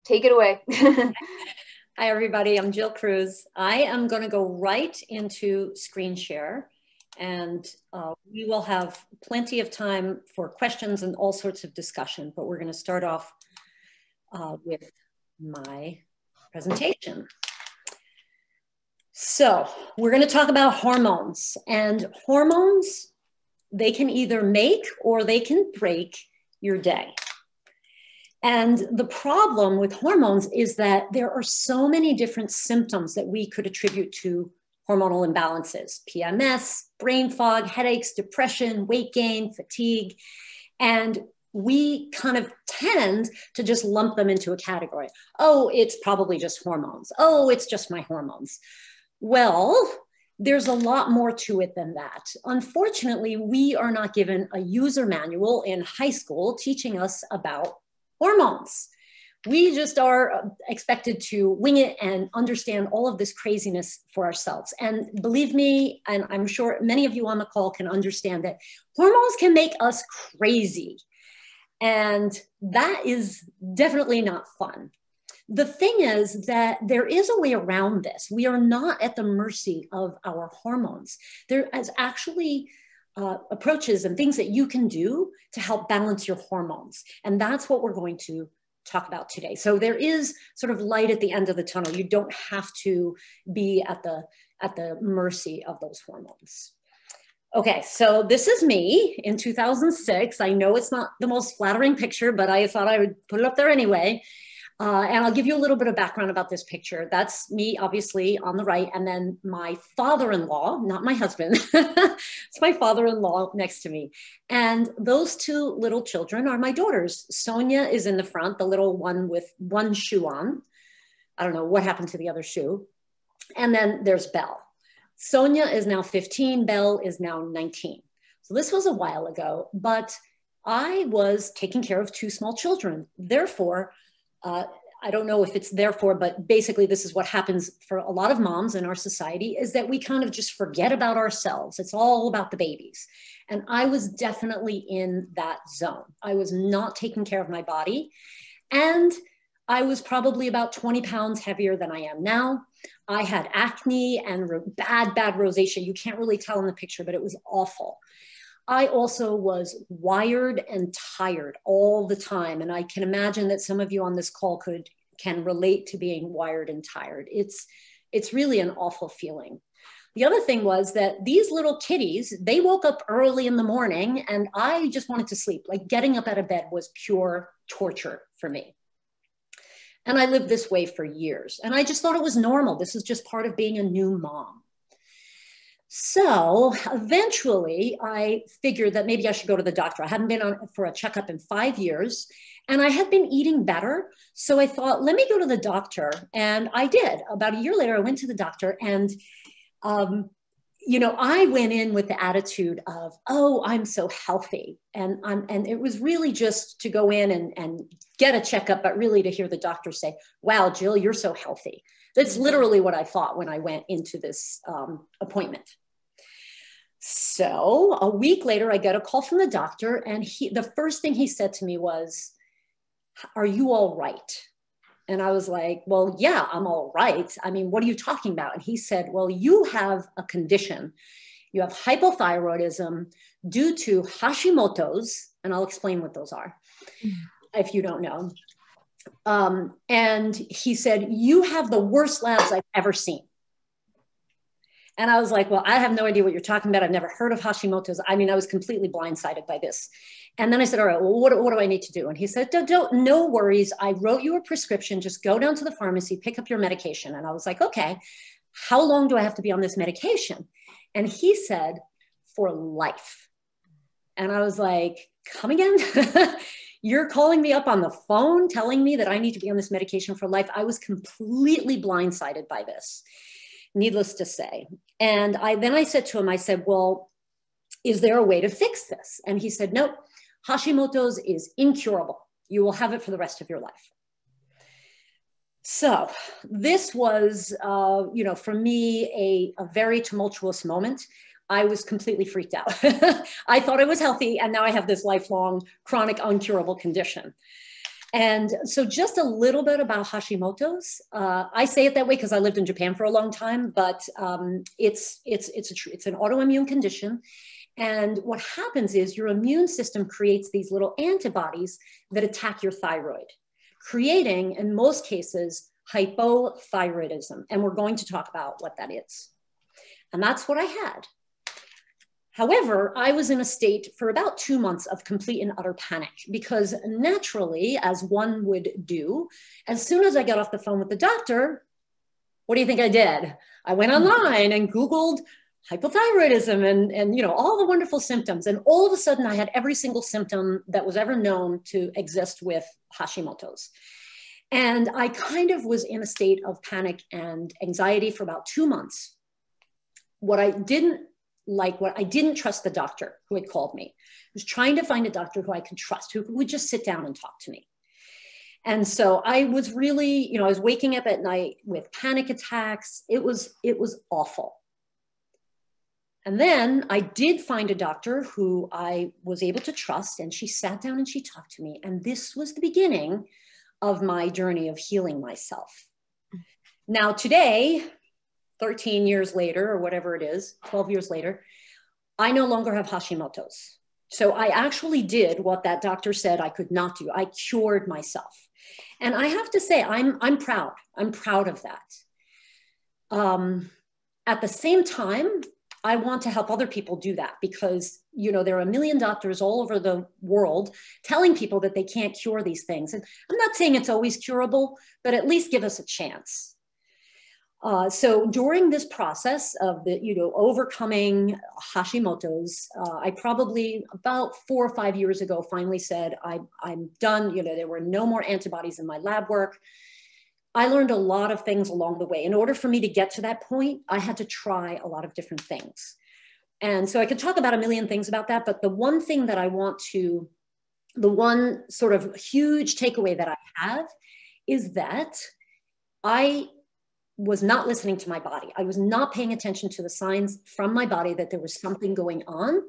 take it away. Hi, everybody. I'm Jill Cruz. I am going to go right into screen share, and we will have plenty of time for questions and all sorts of discussion, but we're going to start off with my presentation. So we're going to talk about hormones, and hormones, they can either make or they can break your day. And the problem with hormones is that there are so many different symptoms that we could attribute to hormonal imbalances: PMS, brain fog, headaches, depression, weight gain, fatigue. And we kind of tend to just lump them into a category. Oh, it's probably just hormones. Oh, it's just my hormones. Well, there's a lot more to it than that. Unfortunately, we are not given a user manual in high school teaching us about hormones. We just are expected to wing it and understand all of this craziness for ourselves. And believe me, and I'm sure many of you on the call can understand that hormones can make us crazy. And that is definitely not fun. The thing is that there is a way around this. We are not at the mercy of our hormones. There is actually approaches and things that you can do to help balance your hormones. And that's what we're going to talk about today. So there is sort of light at the end of the tunnel. You don't have to be at the mercy of those hormones. Okay, so this is me in 2006. I know it's not the most flattering picture, but I thought I would put it up there anyway. And I'll give you a little bit of background about this picture. That's me, obviously, on the right. And then my father-in-law, not my husband, it's my father-in-law next to me. And those two little children are my daughters. Sonia is in the front, the little one with one shoe on. I don't know what happened to the other shoe. And then there's Belle. Sonia is now 15, Belle is now 19. So this was a while ago, but I was taking care of two small children. Therefore, I don't know if it's therefore, but basically this is what happens for a lot of moms in our society, is that we kind of just forget about ourselves. It's all about the babies. And I was definitely in that zone. I was not taking care of my body. And I was probably about 20 pounds heavier than I am now. I had acne and bad rosacea. You can't really tell in the picture, but it was awful. I also was wired and tired all the time. And I can imagine that some of you on this call can relate to being wired and tired. It's really an awful feeling. The other thing was that these little kitties, they woke up early in the morning and I just wanted to sleep. Like getting up out of bed was pure torture for me. And I lived this way for years. And I just thought it was normal. This is just part of being a new mom. So eventually I figured that maybe I should go to the doctor. I hadn't been on for a checkup in 5 years and I had been eating better. So I thought, let me go to the doctor. And I did. About a year later, I went to the doctor and, you know, I went in with the attitude of, oh, I'm so healthy. And it was really just to go in and get a checkup, but really to hear the doctor say, wow, Jill, you're so healthy. That's literally what I thought when I went into this appointment. So a week later, I got a call from the doctor and the first thing he said to me was, are you all right? And I was like, well, yeah, I'm all right. I mean, what are you talking about? And he said, well, you have a condition. You have hypothyroidism due to Hashimoto's, and I'll explain what those are if you don't know. And he said, you have the worst labs I've ever seen. And I was like, well, I have no idea what you're talking about. I've never heard of Hashimoto's. I mean, I was completely blindsided by this. And then I said, all right, well, what do I need to do? And he said, no worries. I wrote you a prescription. Just go down to the pharmacy, pick up your medication. And I was like, okay, how long do I have to be on this medication? And he said, for life. And I was like, come again? You're calling me up on the phone, telling me that I need to be on this medication for life. I was completely blindsided by this, needless to say. And then I said to him, I said, well, is there a way to fix this? And he said, nope, Hashimoto's is incurable. You will have it for the rest of your life. So this was, you know, for me, a very tumultuous moment. I was completely freaked out. I thought I was healthy, and now I have this lifelong, chronic, uncurable condition. And so just a little bit about Hashimoto's. I say it that way because I lived in Japan for a long time, but it's an autoimmune condition. And what happens is your immune system creates these little antibodies that attack your thyroid, creating, in most cases, hypothyroidism. And we're going to talk about what that is. And that's what I had. However, I was in a state for about 2 months of complete and utter panic because naturally, as one would do, as soon as I got off the phone with the doctor, what do you think I did? I went online and Googled hypothyroidism and you know, all the wonderful symptoms. And all of a sudden I had every single symptom that was ever known to exist with Hashimoto's. And I kind of was in a state of panic and anxiety for about 2 months. What I didn't trust the doctor who had called me. I was trying to find a doctor who I could trust, who would just sit down and talk to me. And so I was really, you know, I was waking up at night with panic attacks. It was awful. And then I did find a doctor who I was able to trust, and she sat down and she talked to me. And this was the beginning of my journey of healing myself. Now today, 13 years later, or whatever it is, 12 years later, I no longer have Hashimoto's. So I actually did what that doctor said I could not do. I cured myself. And I have to say, I'm proud. I'm proud of that. At the same time, I want to help other people do that because, you know, there are a million doctors all over the world telling people that they can't cure these things. And I'm not saying it's always curable, but at least give us a chance. So during this process of the, you know, overcoming Hashimoto's, I probably about 4 or 5 years ago finally said, I'm done. You know, there were no more antibodies in my lab work. I learned a lot of things along the way. In order for me to get to that point, I had to try a lot of different things. And so I could talk about a million things about that, but the one thing that I want to, the one sort of huge takeaway that I have is that I was not listening to my body. I was not paying attention to the signs from my body that there was something going on.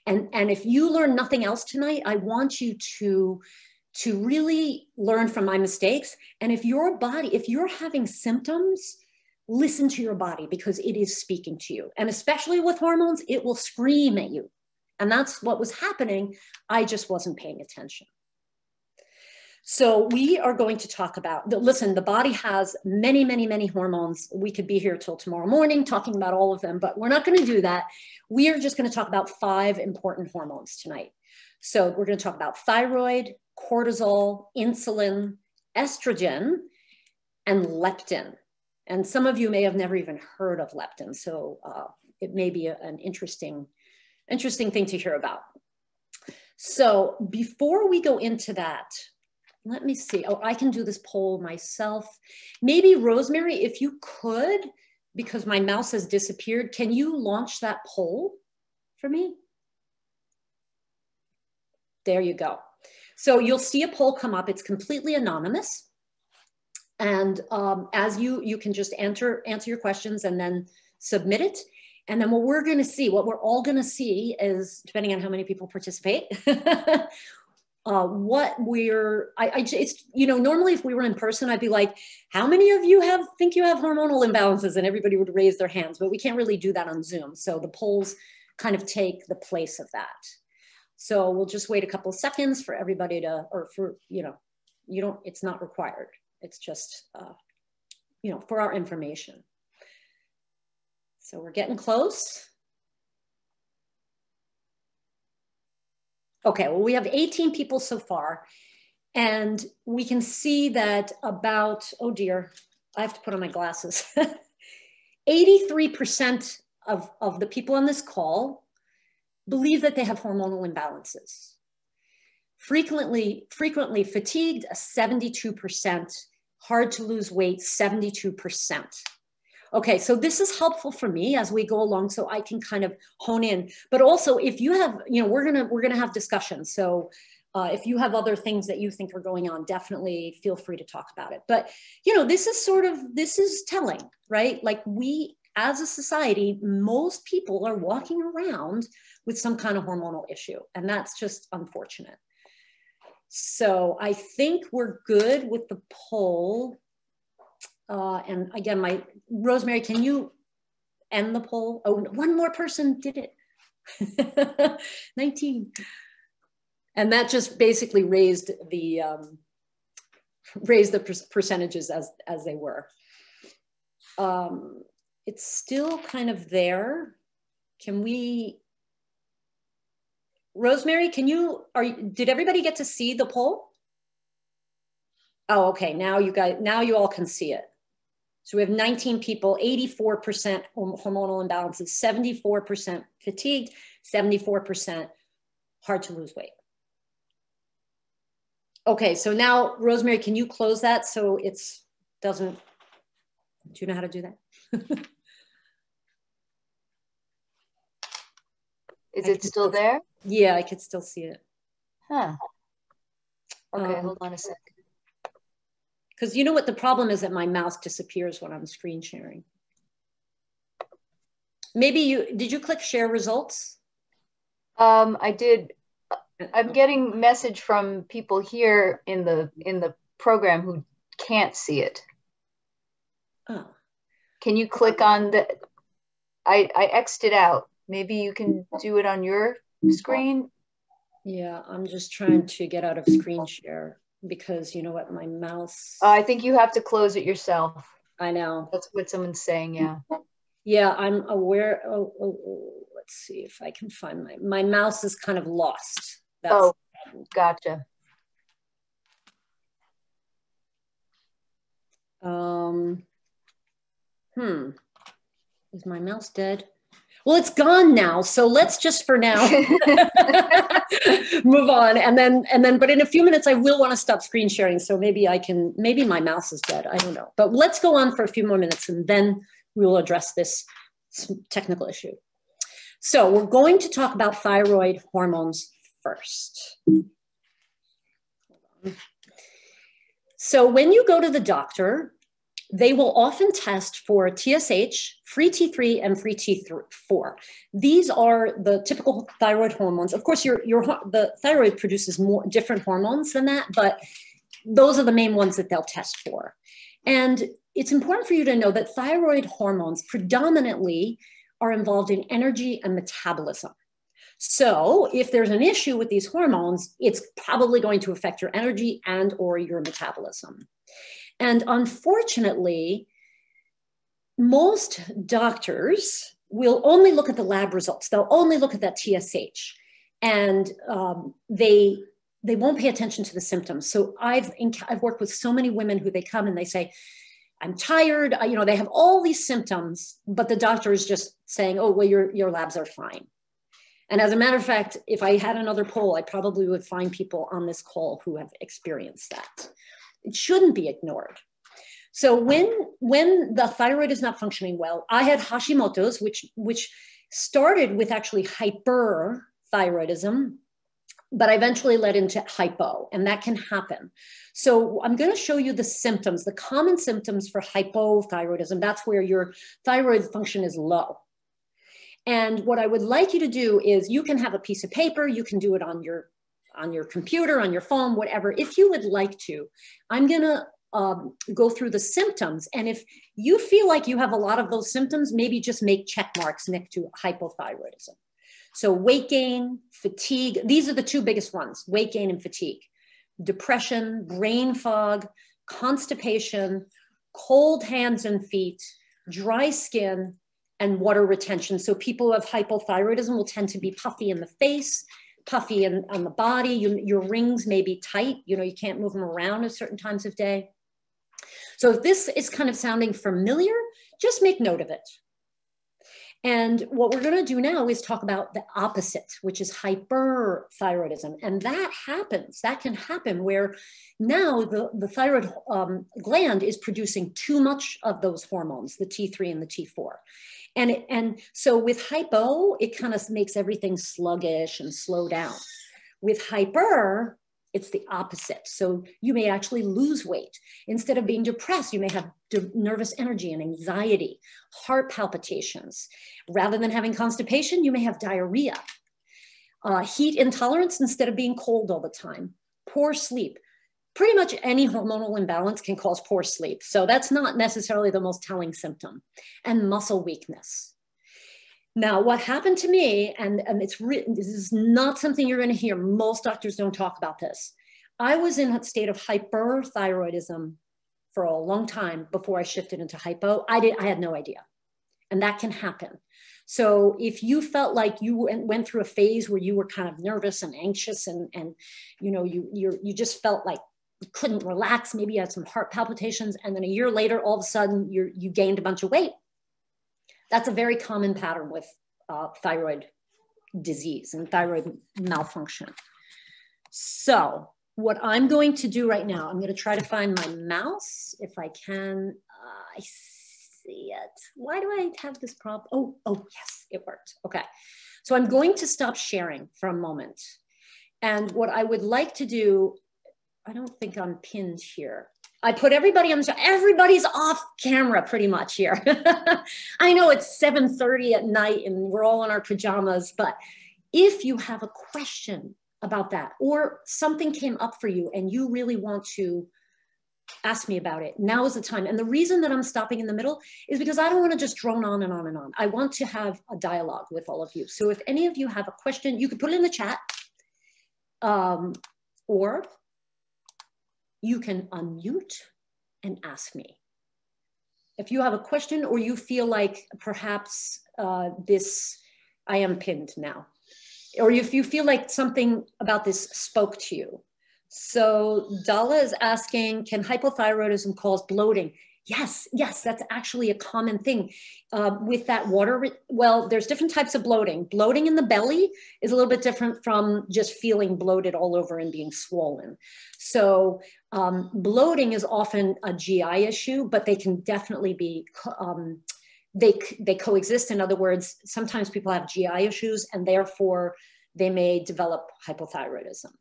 And if you learn nothing else tonight, I want you to really learn from my mistakes. And if your body, if you're having symptoms, listen to your body because it is speaking to you. And especially with hormones, it will scream at you. And that's what was happening. I just wasn't paying attention. So we are going to talk about, listen, the body has many, many, many hormones. We could be here till tomorrow morning talking about all of them, but we're not going to do that. We are just going to talk about 5 important hormones tonight. So we're going to talk about thyroid, cortisol, insulin, estrogen, and leptin. And some of you may have never even heard of leptin. So it may be an interesting thing to hear about. So before we go into that, let me see. Oh, I can do this poll myself. Maybe Rosemary, if you could, because my mouse has disappeared, can you launch that poll for me? There you go. So you'll see a poll come up. It's completely anonymous. And as you can just answer your questions and then submit it. And then what we're going to see, what we're all going to see is, depending on how many people participate, what it's, you know, normally if we were in person, I'd be like, how many of you think you have hormonal imbalances? And everybody would raise their hands, but we can't really do that on Zoom. So the polls kind of take the place of that. So we'll just wait a couple of seconds for everybody to, or for, you know, it's not required. It's just, you know, for our information. So we're getting close. Okay, well, we have 18 people so far, and we can see that about, oh dear, I have to put on my glasses. 83% of the people on this call believe that they have hormonal imbalances. Frequently fatigued, 72%, hard to lose weight, 72%. Okay, so this is helpful for me as we go along so I can kind of hone in. But also if you have, you know, we're gonna have discussions. So if you have other things that you think are going on, definitely feel free to talk about it. But, you know, this is telling, right? Like we, as a society, most people are walking around with some kind of hormonal issue, and that's just unfortunate. So I think we're good with the poll. And again, Rosemary, can you end the poll? Oh, one more person did it. 19. And that just basically raised the percentages as they were. It's still kind of there. Can we, Rosemary, did everybody get to see the poll? Oh, okay, now you all can see it. So we have 19 people, 84% hormonal imbalances, 74% fatigued, 74% hard to lose weight. Okay, so now, Rosemary, can you close that so do you know how to do that? Is it still there? Yeah, I could still see it. Huh. Okay, hold on a second. Because you know what the problem is, that my mouse disappears when I'm screen sharing. Maybe did you click share results? I did. I'm getting message from people here in the program who can't see it. Oh. Can you click on the, I X'd it out. Maybe you can do it on your screen. Yeah, I'm just trying to get out of screen share because you know what, my mouse. I think you have to close it yourself. I know. That's what someone's saying, yeah. Yeah, I'm aware. Let's see if I can find my mouse is kind of lost. Oh, gotcha. Is my mouse dead? Well, it's gone now. So let's just for now move on. And then, but in a few minutes, I will want to stop screen sharing. So maybe my mouse is dead. I don't know. But let's go on for a few more minutes and then we will address this technical issue. So we're going to talk about thyroid hormones first. So when you go to the doctor, they will often test for TSH, free T3, and free T4. These are the typical thyroid hormones. Of course, the thyroid produces more different hormones than that, but those are the main ones that they'll test for. And it's important for you to know that thyroid hormones predominantly are involved in energy and metabolism. So if there's an issue with these hormones, it's probably going to affect your energy and or your metabolism. And unfortunately, most doctors will only look at the lab results. They'll only look at that TSH, and they won't pay attention to the symptoms. So I've worked with so many women who they come and they say, I'm tired. They have all these symptoms, but the doctor is just saying, oh, well, your labs are fine. And as a matter of fact, if I had another poll, I probably would find people on this call who have experienced that. It shouldn't be ignored. So when the thyroid is not functioning well, I had Hashimoto's, which started with actually hyperthyroidism, but eventually led into hypo, and that can happen. So I'm going to show you the symptoms, the common symptoms for hypothyroidism. That's where your thyroid function is low. And what I would like you to do is, you can have a piece of paper, you can do it on your computer, on your phone, whatever. If you would like to, I'm going to go through the symptoms. And if you feel like you have a lot of those symptoms, maybe just make check marks next to hypothyroidism. So weight gain, fatigue, these are the two biggest ones, weight gain and fatigue. Depression, brain fog, constipation, cold hands and feet, dry skin, and water retention. So people who have hypothyroidism will tend to be puffy in the face, puffy on the body. Your rings may be tight. You can't move them around at certain times of day. So if this is kind of sounding familiar, just make note of it. And what we're going to do now is talk about the opposite, which is hyperthyroidism. And that can happen where now the thyroid gland is producing too much of those hormones, the T3 and the T4. And so with hypo, it kind of makes everything sluggish and slow down. With hyper, it's the opposite. So you may actually lose weight. Instead of being depressed, you may have nervous energy and anxiety, heart palpitations. Rather than having constipation, you may have diarrhea. Heat intolerance instead of being cold all the time. poor sleep. Pretty much any hormonal imbalance can cause poor sleep. So that's not necessarily the most telling symptom. And muscle weakness. Now, what happened to me, and it's written, this is not something you're going to hear. Most doctors don't talk about this. I was in a state of hyperthyroidism for a long time before I shifted into hypo. I had no idea. And that can happen. So if you felt like you went through a phase where you were kind of nervous and anxious and you know, you just felt like you couldn't relax, maybe you had some heart palpitations, and then a year later, all of a sudden you gained a bunch of weight. That's a very common pattern with thyroid disease and thyroid malfunction. So what I'm going to do right now, I'm going to try to find my mouse if I can. I see it. Why do I have this problem? Oh, yes, it worked. Okay. So I'm going to stop sharing for a moment. And what I would like to do, I don't think I'm pinned here. I put everybody on the show. Everybody's off camera pretty much here. I know it's 7:30 at night and we're all in our pajamas, but if you have a question about that or something came up for you and you really want to ask me about it, now is the time. And the reason that I'm stopping in the middle is because I don't want to just drone on and on and on. I want to have a dialogue with all of you. So if any of you have a question, you can put it in the chat or you can unmute and ask me. If you have a question or you feel like perhaps I am pinned now, or if you feel like something about this spoke to you. So Dala is asking, can hypothyroidism cause bloating? Yes, that's actually a common thing with that water. Well, there's different types of bloating. Bloating in the belly is a little bit different from just feeling bloated all over and being swollen. So bloating is often a GI issue, but they can definitely be, they coexist. In other words, sometimes people have GI issues and therefore they may develop hypothyroidism.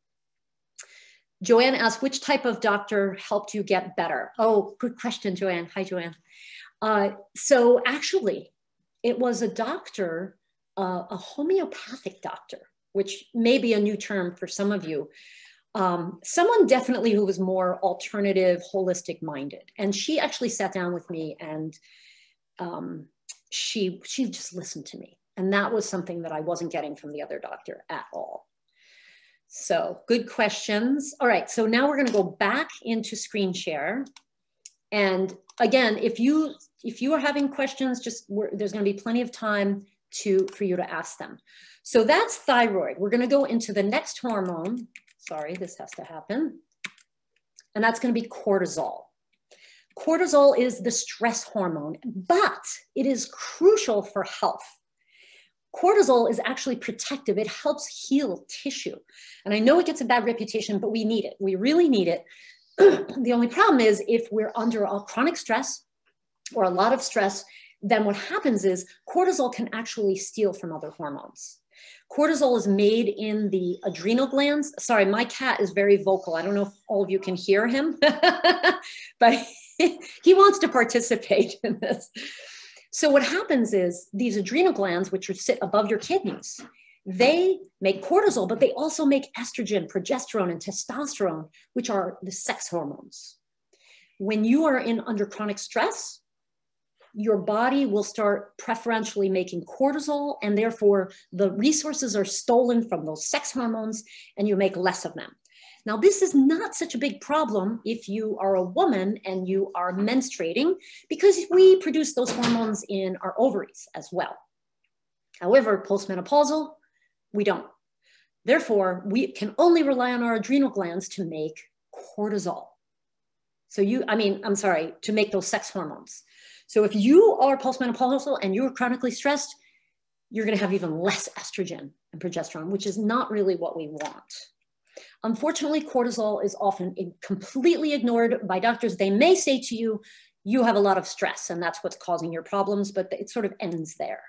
Joanne asked, which type of doctor helped you get better? Oh, good question, Joanne. Hi, Joanne. So actually, it was a doctor, a homeopathic doctor, which may be a new term for some of you. Someone definitely who was more alternative, holistic minded. And she actually sat down with me and she just listened to me. And that was something that I wasn't getting from the other doctor at all. So good questions. All right, so now we're going to go back into screen share. And again, if you are having questions, there's going to be plenty of time for you to ask them. So that's thyroid. We're going to go into the next hormone. Sorry, this has to happen. And that's going to be cortisol. Cortisol is the stress hormone, but it is crucial for health. Cortisol is actually protective. It helps heal tissue. And I know it gets a bad reputation, but we need it. We really need it. The only problem is if we're under a chronic stress or a lot of stress, then what happens is cortisol can actually steal from other hormones. Cortisol is made in the adrenal glands. Sorry, my cat is very vocal. I don't know if all of you can hear him, but he wants to participate in this. So what happens is these adrenal glands, which sit above your kidneys, they make cortisol, but they also make estrogen, progesterone, and testosterone, which are the sex hormones. When you are under chronic stress, your body will start preferentially making cortisol, and therefore the resources are stolen from those sex hormones, and you make less of them. Now, this is not such a big problem if you are a woman and you are menstruating, because we produce those hormones in our ovaries as well. However, postmenopausal, we don't. Therefore, we can only rely on our adrenal glands to make cortisol. So to make those sex hormones. So if you are postmenopausal and you're chronically stressed, you're going to have even less estrogen and progesterone, which is not really what we want. Unfortunately, cortisol is often completely ignored by doctors. They may say to you, you have a lot of stress and that's what's causing your problems, but it sort of ends there.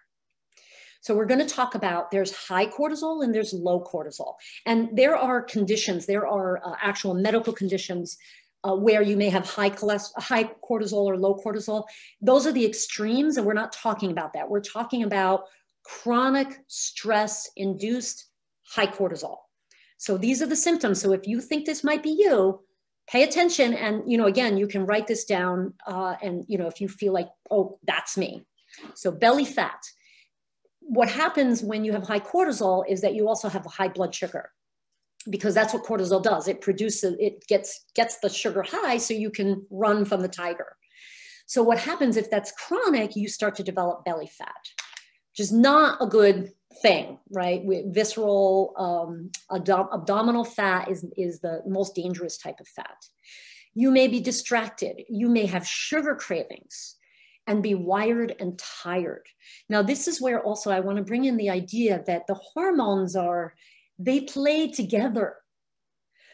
So we're going to talk about, there's high cortisol and there's low cortisol. And there are conditions, there are actual medical conditions where you may have high cortisol or low cortisol. Those are the extremes, and we're not talking about that. We're talking about chronic stress-induced high cortisol. So these are the symptoms. So if you think this might be you, pay attention. And, you know, again, you can write this down and, you know, if you feel like, oh, that's me. So belly fat. What happens when you have high cortisol is that you also have a high blood sugar, because that's what cortisol does. It produces, it gets the sugar high so you can run from the tiger. So what happens if that's chronic, you start to develop belly fat, which is not a good thing, right? Visceral abdominal fat is the most dangerous type of fat. You may be distracted. You may have sugar cravings and be wired and tired. Now, this is where also I want to bring in the idea that the hormones they play together.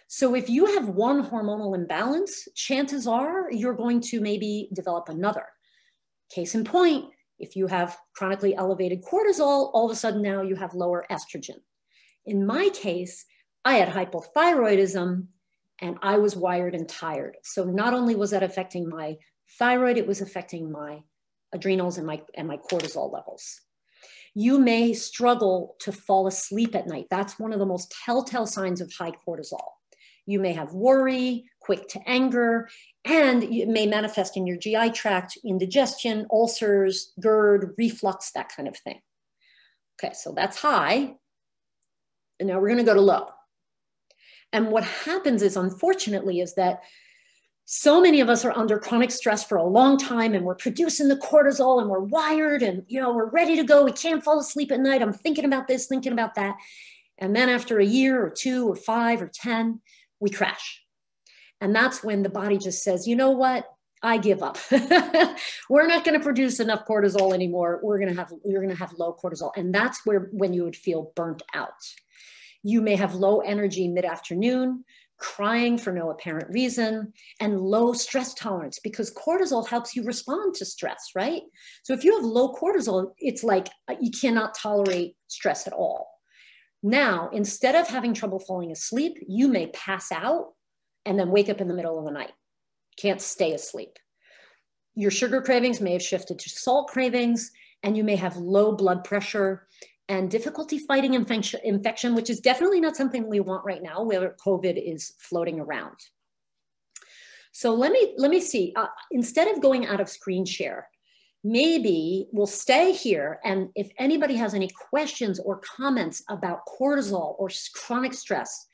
So if you have one hormonal imbalance, chances are you're going to maybe develop another. Case in point, if you have chronically elevated cortisol, all of a sudden now you have lower estrogen. In my case, I had hypothyroidism and I was wired and tired. So not only was that affecting my thyroid, it was affecting my adrenals and my cortisol levels. You may struggle to fall asleep at night. That's one of the most telltale signs of high cortisol. You may have worry, quick to anger, and it may manifest in your GI tract, indigestion, ulcers, GERD, reflux, that kind of thing. Okay, so that's high. And now we're going to go to low. And what happens is, unfortunately, is that so many of us are under chronic stress for a long time, and we're producing the cortisol and we're wired and, you know, we're ready to go. We can't fall asleep at night. I'm thinking about this, thinking about that. And then after a year or 2 or 5 or 10, we crash. And that's when the body just says, you know what? I give up. We're not going to produce enough cortisol anymore. You're going to have low cortisol. And that's when you would feel burnt out. You may have low energy mid-afternoon, crying for no apparent reason, and low stress tolerance, because cortisol helps you respond to stress, right? So if you have low cortisol, it's like you cannot tolerate stress at all. Now, instead of having trouble falling asleep, you may pass out and then wake up in the middle of the night. Can't stay asleep. Your sugar cravings may have shifted to salt cravings, and you may have low blood pressure and difficulty fighting infection, which is definitely not something we want right now, where COVID is floating around. So let me see, instead of going out of screen share, maybe we'll stay here. And if anybody has any questions or comments about cortisol or chronic stress,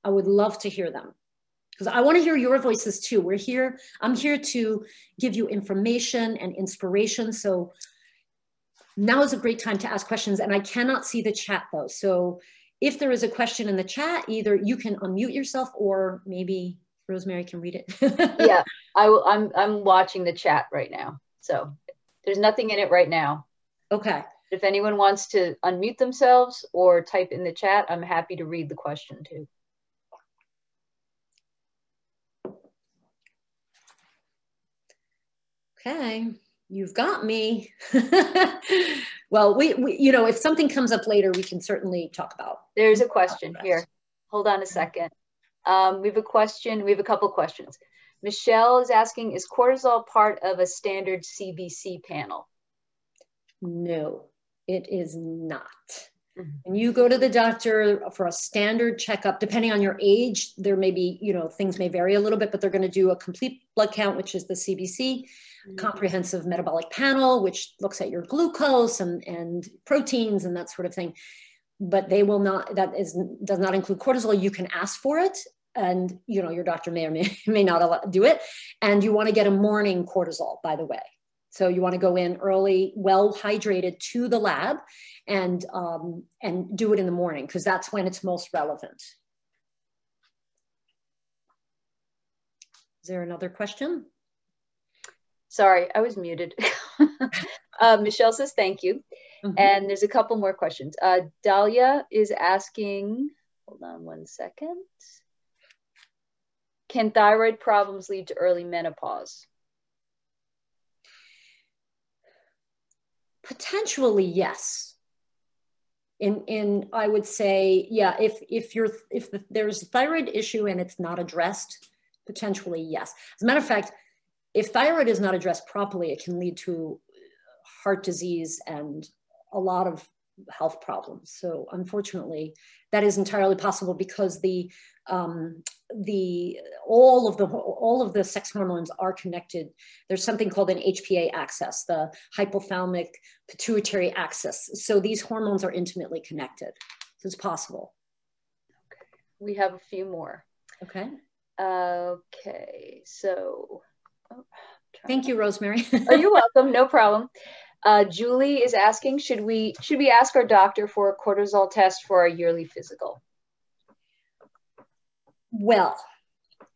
I would love to hear them, because I want to hear your voices too. I'm here to give you information and inspiration. So now is a great time to ask questions, and I cannot see the chat though. So if there is a question in the chat, either you can unmute yourself or maybe Rosemary can read it. Yeah, I'm watching the chat right now. So there's nothing in it right now. Okay. If anyone wants to unmute themselves or type in the chat, I'm happy to read the question too. Okay. You've got me. Well, we you know, if something comes up later, we can certainly talk about. There's a question here. Hold on a second. We have a question. We have a couple questions. Michelle is asking, is cortisol part of a standard CBC panel? No, it is not. When you go to the doctor for a standard checkup, depending on your age, there may be, you know, things may vary a little bit, but they're going to do a complete blood count, which is the CBC, comprehensive metabolic panel, which looks at your glucose and proteins and that sort of thing. But they will not, does not include cortisol. You can ask for it, and, you know, your doctor may or may not do it. And you want to get a morning cortisol, by the way. So you want to go in early, well hydrated to the lab, and do it in the morning, because that's when it's most relevant. Is there another question? Sorry, I was muted. Michelle says thank you. And there's a couple more questions. Dahlia is asking, hold on one second. Can thyroid problems lead to early menopause? Potentially, yes. I would say, yeah, if there's a thyroid issue and it's not addressed, potentially, yes. As a matter of fact, if thyroid is not addressed properly, it can lead to heart disease and a lot of health problems. So unfortunately, that is entirely possible because all of the sex hormones are connected. There's something called an HPA axis, the hypothalamic pituitary axis. So these hormones are intimately connected. So it's possible. Okay. We have a few more. Okay. Okay. So, thank you, Rosemary. Oh, you're welcome. No problem. Julie is asking, should we ask our doctor for a cortisol test for our yearly physical? Well,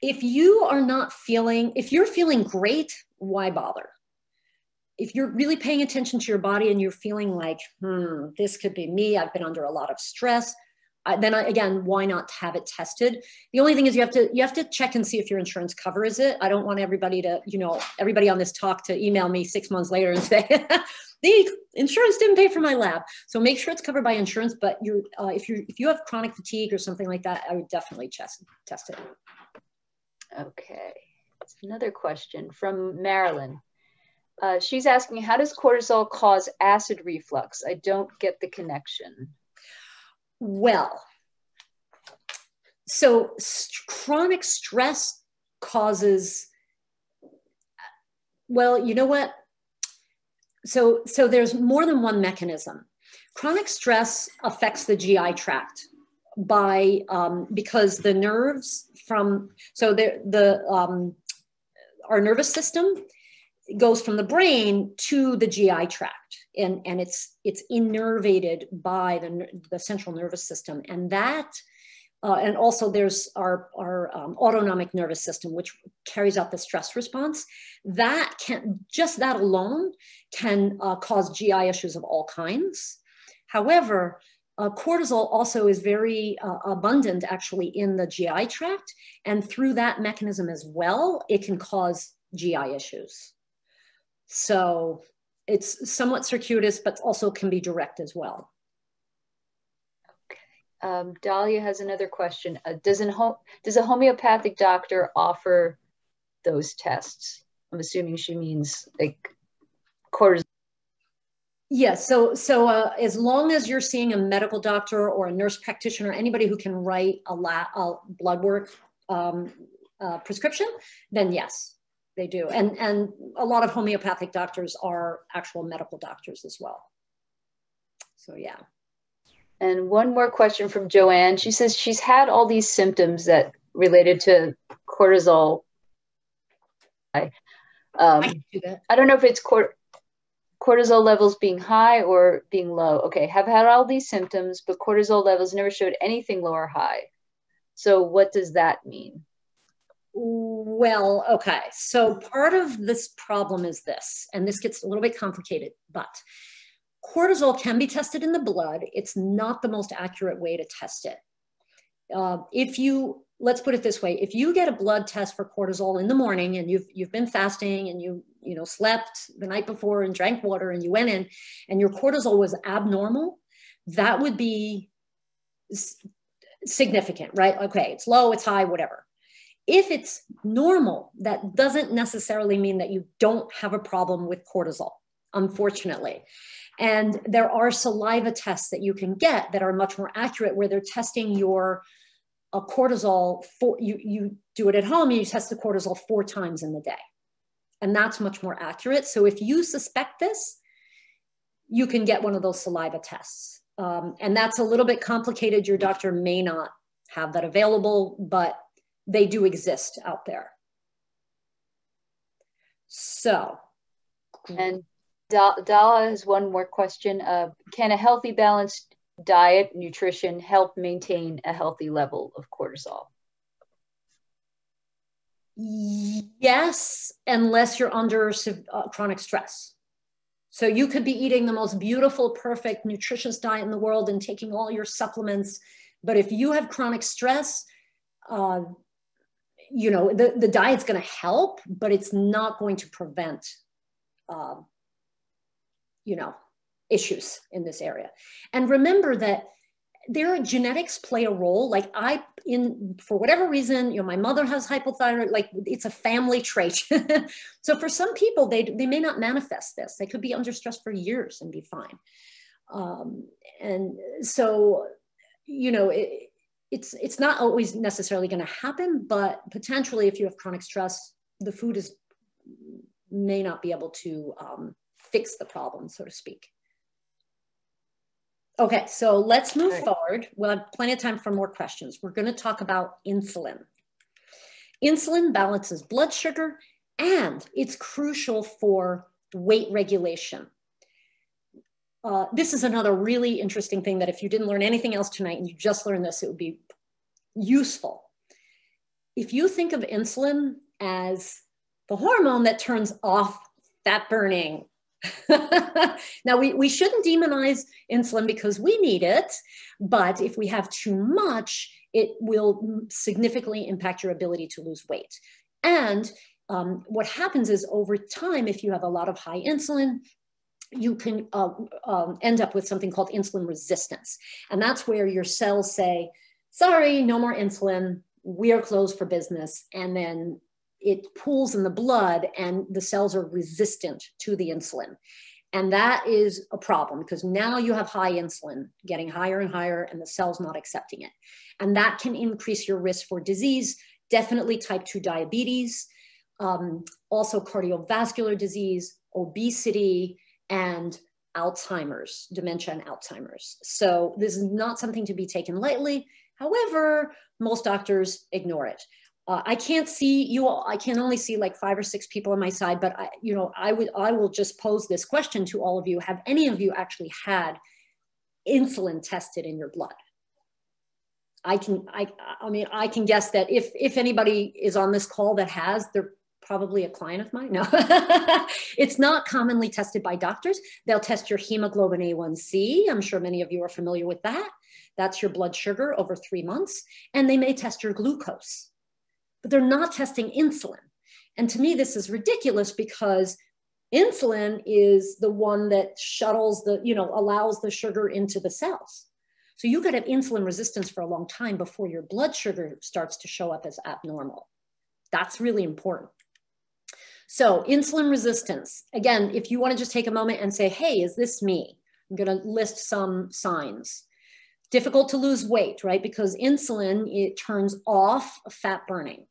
if you're feeling great, why bother? If you're really paying attention to your body and you're feeling like, this could be me, I've been under a lot of stress, then again, why not have it tested? The only thing is you have to check and see if your insurance covers it. I don't want everybody on this talk to email me 6 months later and say, the insurance didn't pay for my lab. So make sure it's covered by insurance, but if you have chronic fatigue or something like that, I would definitely test it. Okay, that's another question from Marilyn. She's asking, how does cortisol cause acid reflux? I don't get the connection. Well, so chronic stress causes, well, you know what? So there's more than one mechanism. Chronic stress affects the GI tract because the nerves our nervous system goes from the brain to the GI tract, and it's innervated by the central nervous system, and that and also there's our autonomic nervous system, which carries out the stress response. That alone can cause GI issues of all kinds. However, cortisol also is very abundant actually in the GI tract, and through that mechanism as well, it can cause GI issues. So it's somewhat circuitous, but also can be direct as well. Okay. Dahlia has another question. Does a homeopathic doctor offer those tests? I'm assuming she means like cortisol. Yes. So as long as you're seeing a medical doctor or a nurse practitioner, anybody who can write a blood work prescription, then yes, they do. And a lot of homeopathic doctors are actual medical doctors as well. So yeah. And one more question from Joanne. She says she's had all these symptoms that related to cortisol. I don't know if it's cortisol levels being high or being low. Okay, have had all these symptoms, but cortisol levels never showed anything low or high. So what does that mean? Well, okay. So part of this problem is this, and this gets a little bit complicated, but cortisol can be tested in the blood. It's not the most accurate way to test it. Let's put it this way, if you get a blood test for cortisol in the morning and you've been fasting and you slept the night before and drank water and you went in and your cortisol was abnormal, that would be significant, right? Okay, it's low, it's high, whatever. If it's normal, that doesn't necessarily mean that you don't have a problem with cortisol, unfortunately. And there are saliva tests that you can get that are much more accurate, where they're testing your cortisol you do it at home, you test the cortisol 4 times in the day. And that's much more accurate. So if you suspect this, you can get one of those saliva tests. And that's a little bit complicated. Your doctor may not have that available, but they do exist out there. So. And Dala has one more question. Can a healthy, balanced diet, nutrition help maintain a healthy level of cortisol? Yes, unless you're under chronic stress. So you could be eating the most beautiful, perfect, nutritious diet in the world and taking all your supplements. But if you have chronic stress, the diet's going to help, but it's not going to prevent, issues in this area. And remember that genetics play a role. Like for whatever reason, my mother has hypothyroid, like it's a family trait. So for some people, they may not manifest this. They could be under stress for years and be fine. And so, you know, it's not always necessarily going to happen, but potentially if you have chronic stress, the food may not be able to fix the problem, so to speak. Okay, so let's move forward. We'll have plenty of time for more questions. We're going to talk about insulin. Insulin balances blood sugar, and it's crucial for weight regulation. This is another really interesting thing that if you didn't learn anything else tonight and you just learned this, it would be useful. If you think of insulin as the hormone that turns off fat burning. Now, we shouldn't demonize insulin because we need it, but if we have too much, it will significantly impact your ability to lose weight. And what happens is over time, if you have a lot of high insulin, you can end up with something called insulin resistance. And that's where your cells say, sorry, no more insulin, we are closed for business. And then it pools in the blood and the cells are resistant to the insulin. And that is a problem because now you have high insulin getting higher and higher and the cell's not accepting it. And that can increase your risk for disease, definitely type 2 diabetes, also cardiovascular disease, obesity, and Alzheimer's, dementia and Alzheimer's. So this is not something to be taken lightly. However, most doctors ignore it. I can't see you all, I can only see like 5 or 6 people on my side, but I will just pose this question to all of you. Have any of you actually had insulin tested in your blood? I mean, I can guess that if anybody is on this call that has, they're probably a client of mine. No, it's not commonly tested by doctors. They'll test your hemoglobin A1C. I'm sure many of you are familiar with that. That's your blood sugar over 3 months. And they may test your glucose, but they're not testing insulin. And to me, this is ridiculous because insulin is the one that shuttles allows the sugar into the cells. So you could have insulin resistance for a long time before your blood sugar starts to show up as abnormal. That's really important. So insulin resistance, again, if you want to just take a moment and say, hey, is this me? I'm going to list some signs. Difficult to lose weight, right? Because insulin, it turns off fat burning.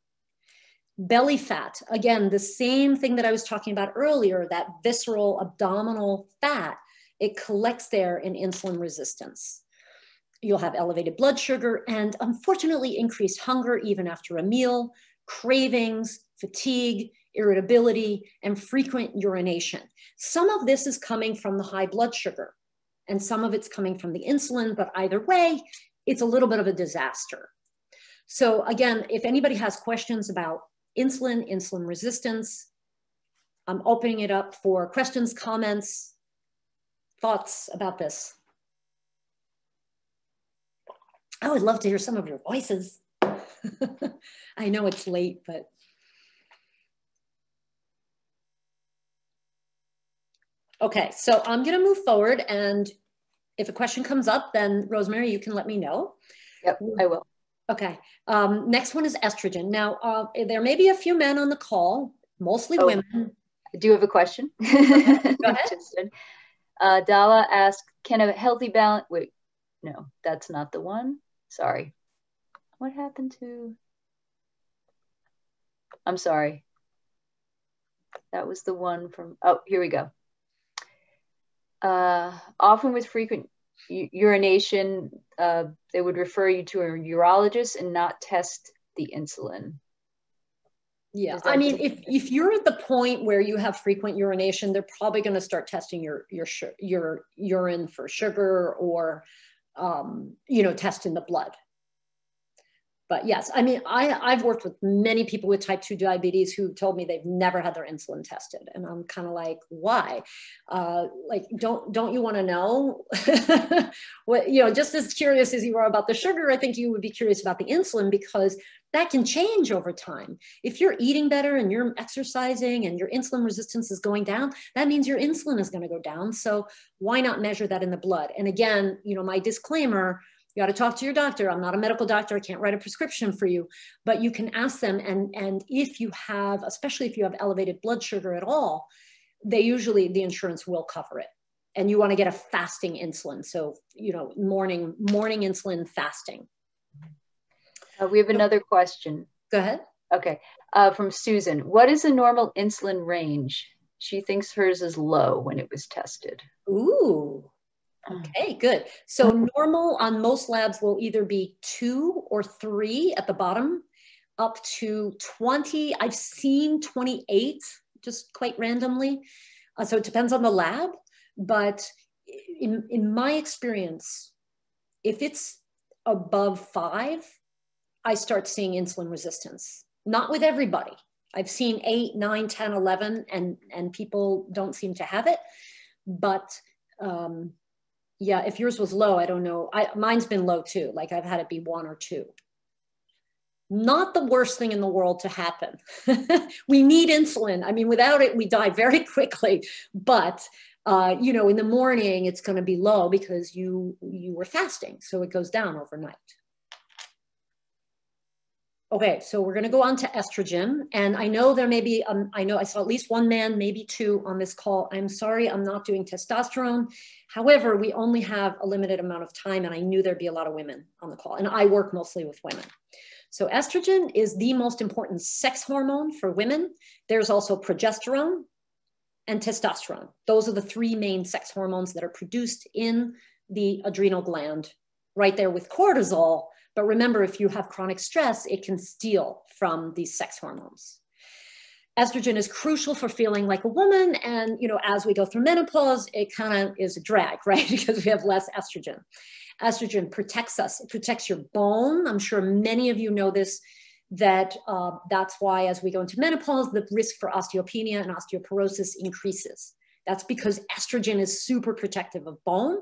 Belly fat, again, the same thing that I was talking about earlier, that visceral abdominal fat, it collects there in insulin resistance. You'll have elevated blood sugar and unfortunately increased hunger even after a meal, cravings, fatigue, irritability, and frequent urination. Some of this is coming from the high blood sugar and some of it's coming from the insulin, but either way, it's a little bit of a disaster. So again, if anybody has questions about insulin, insulin resistance, I'm opening it up for questions, comments, thoughts about this. I would love to hear some of your voices. I know it's late, but. Okay, so I'm gonna move forward and if a question comes up, then Rosemary, you can let me know. Yep, I will. Okay, next one is estrogen. Now, there may be a few men on the call, mostly women. I do have a question. Go ahead. Dala asked, can a healthy balance, wait, no, that's not the one. Sorry. What happened to, I'm sorry. That was the one from, oh, here we go. Often with frequent urination, they would refer you to a urologist and not test the insulin. Yeah, I mean, if you're at the point where you have frequent urination, they're probably going to start testing your urine for sugar or, testing the blood. But yes, I mean, I've worked with many people with type 2 diabetes who told me they've never had their insulin tested. And I'm kind of like, why? Like, don't you want to know? What, just as curious as you are about the sugar, I think you would be curious about the insulin because that can change over time. If you're eating better and you're exercising and your insulin resistance is going down, that means your insulin is going to go down. So why not measure that in the blood? And again, my disclaimer, you got to talk to your doctor. I'm not a medical doctor. I can't write a prescription for you, but you can ask them. And if you have, especially if you have elevated blood sugar at all, the insurance will cover it. and you want to get a fasting insulin. So, you know, morning insulin fasting. We have another question. Go ahead. Okay. From Susan. What is the normal insulin range? She thinks hers is low when it was tested. Ooh. Okay, good. So normal on most labs will either be 2 or 3 at the bottom, up to 20. I've seen 28 just quite randomly. So it depends on the lab. But in my experience, if it's above 5, I start seeing insulin resistance. Not with everybody. I've seen 8, 9, 10, 11, and people don't seem to have it. But yeah, if yours was low, I don't know. Mine's been low too. Like I've had it be 1 or 2. Not the worst thing in the world to happen. We need insulin. I mean, without it, we die very quickly. But you know, in the morning, it's going to be low because you were fasting. So it goes down overnight. Okay, so we're going to go on to estrogen. And I know there may be, I know I saw at least 1 man, maybe 2 on this call. I'm sorry, I'm not doing testosterone. However, we only have a limited amount of time, and I knew there'd be a lot of women on the call. And I work mostly with women. So estrogen is the most important sex hormone for women. There's also progesterone and testosterone. Those are the 3 main sex hormones that are produced in the adrenal gland, right there with cortisol. But remember, if you have chronic stress, it can steal from these sex hormones. Estrogen is crucial for feeling like a woman. And, you know, as we go through menopause, it kind of is a drag, right? Because we have less estrogen. Estrogen protects us. It protects your bone. I'm sure many of you know this, that that's why as we go into menopause, the risk for osteopenia and osteoporosis increases. That's because estrogen is super protective of bone,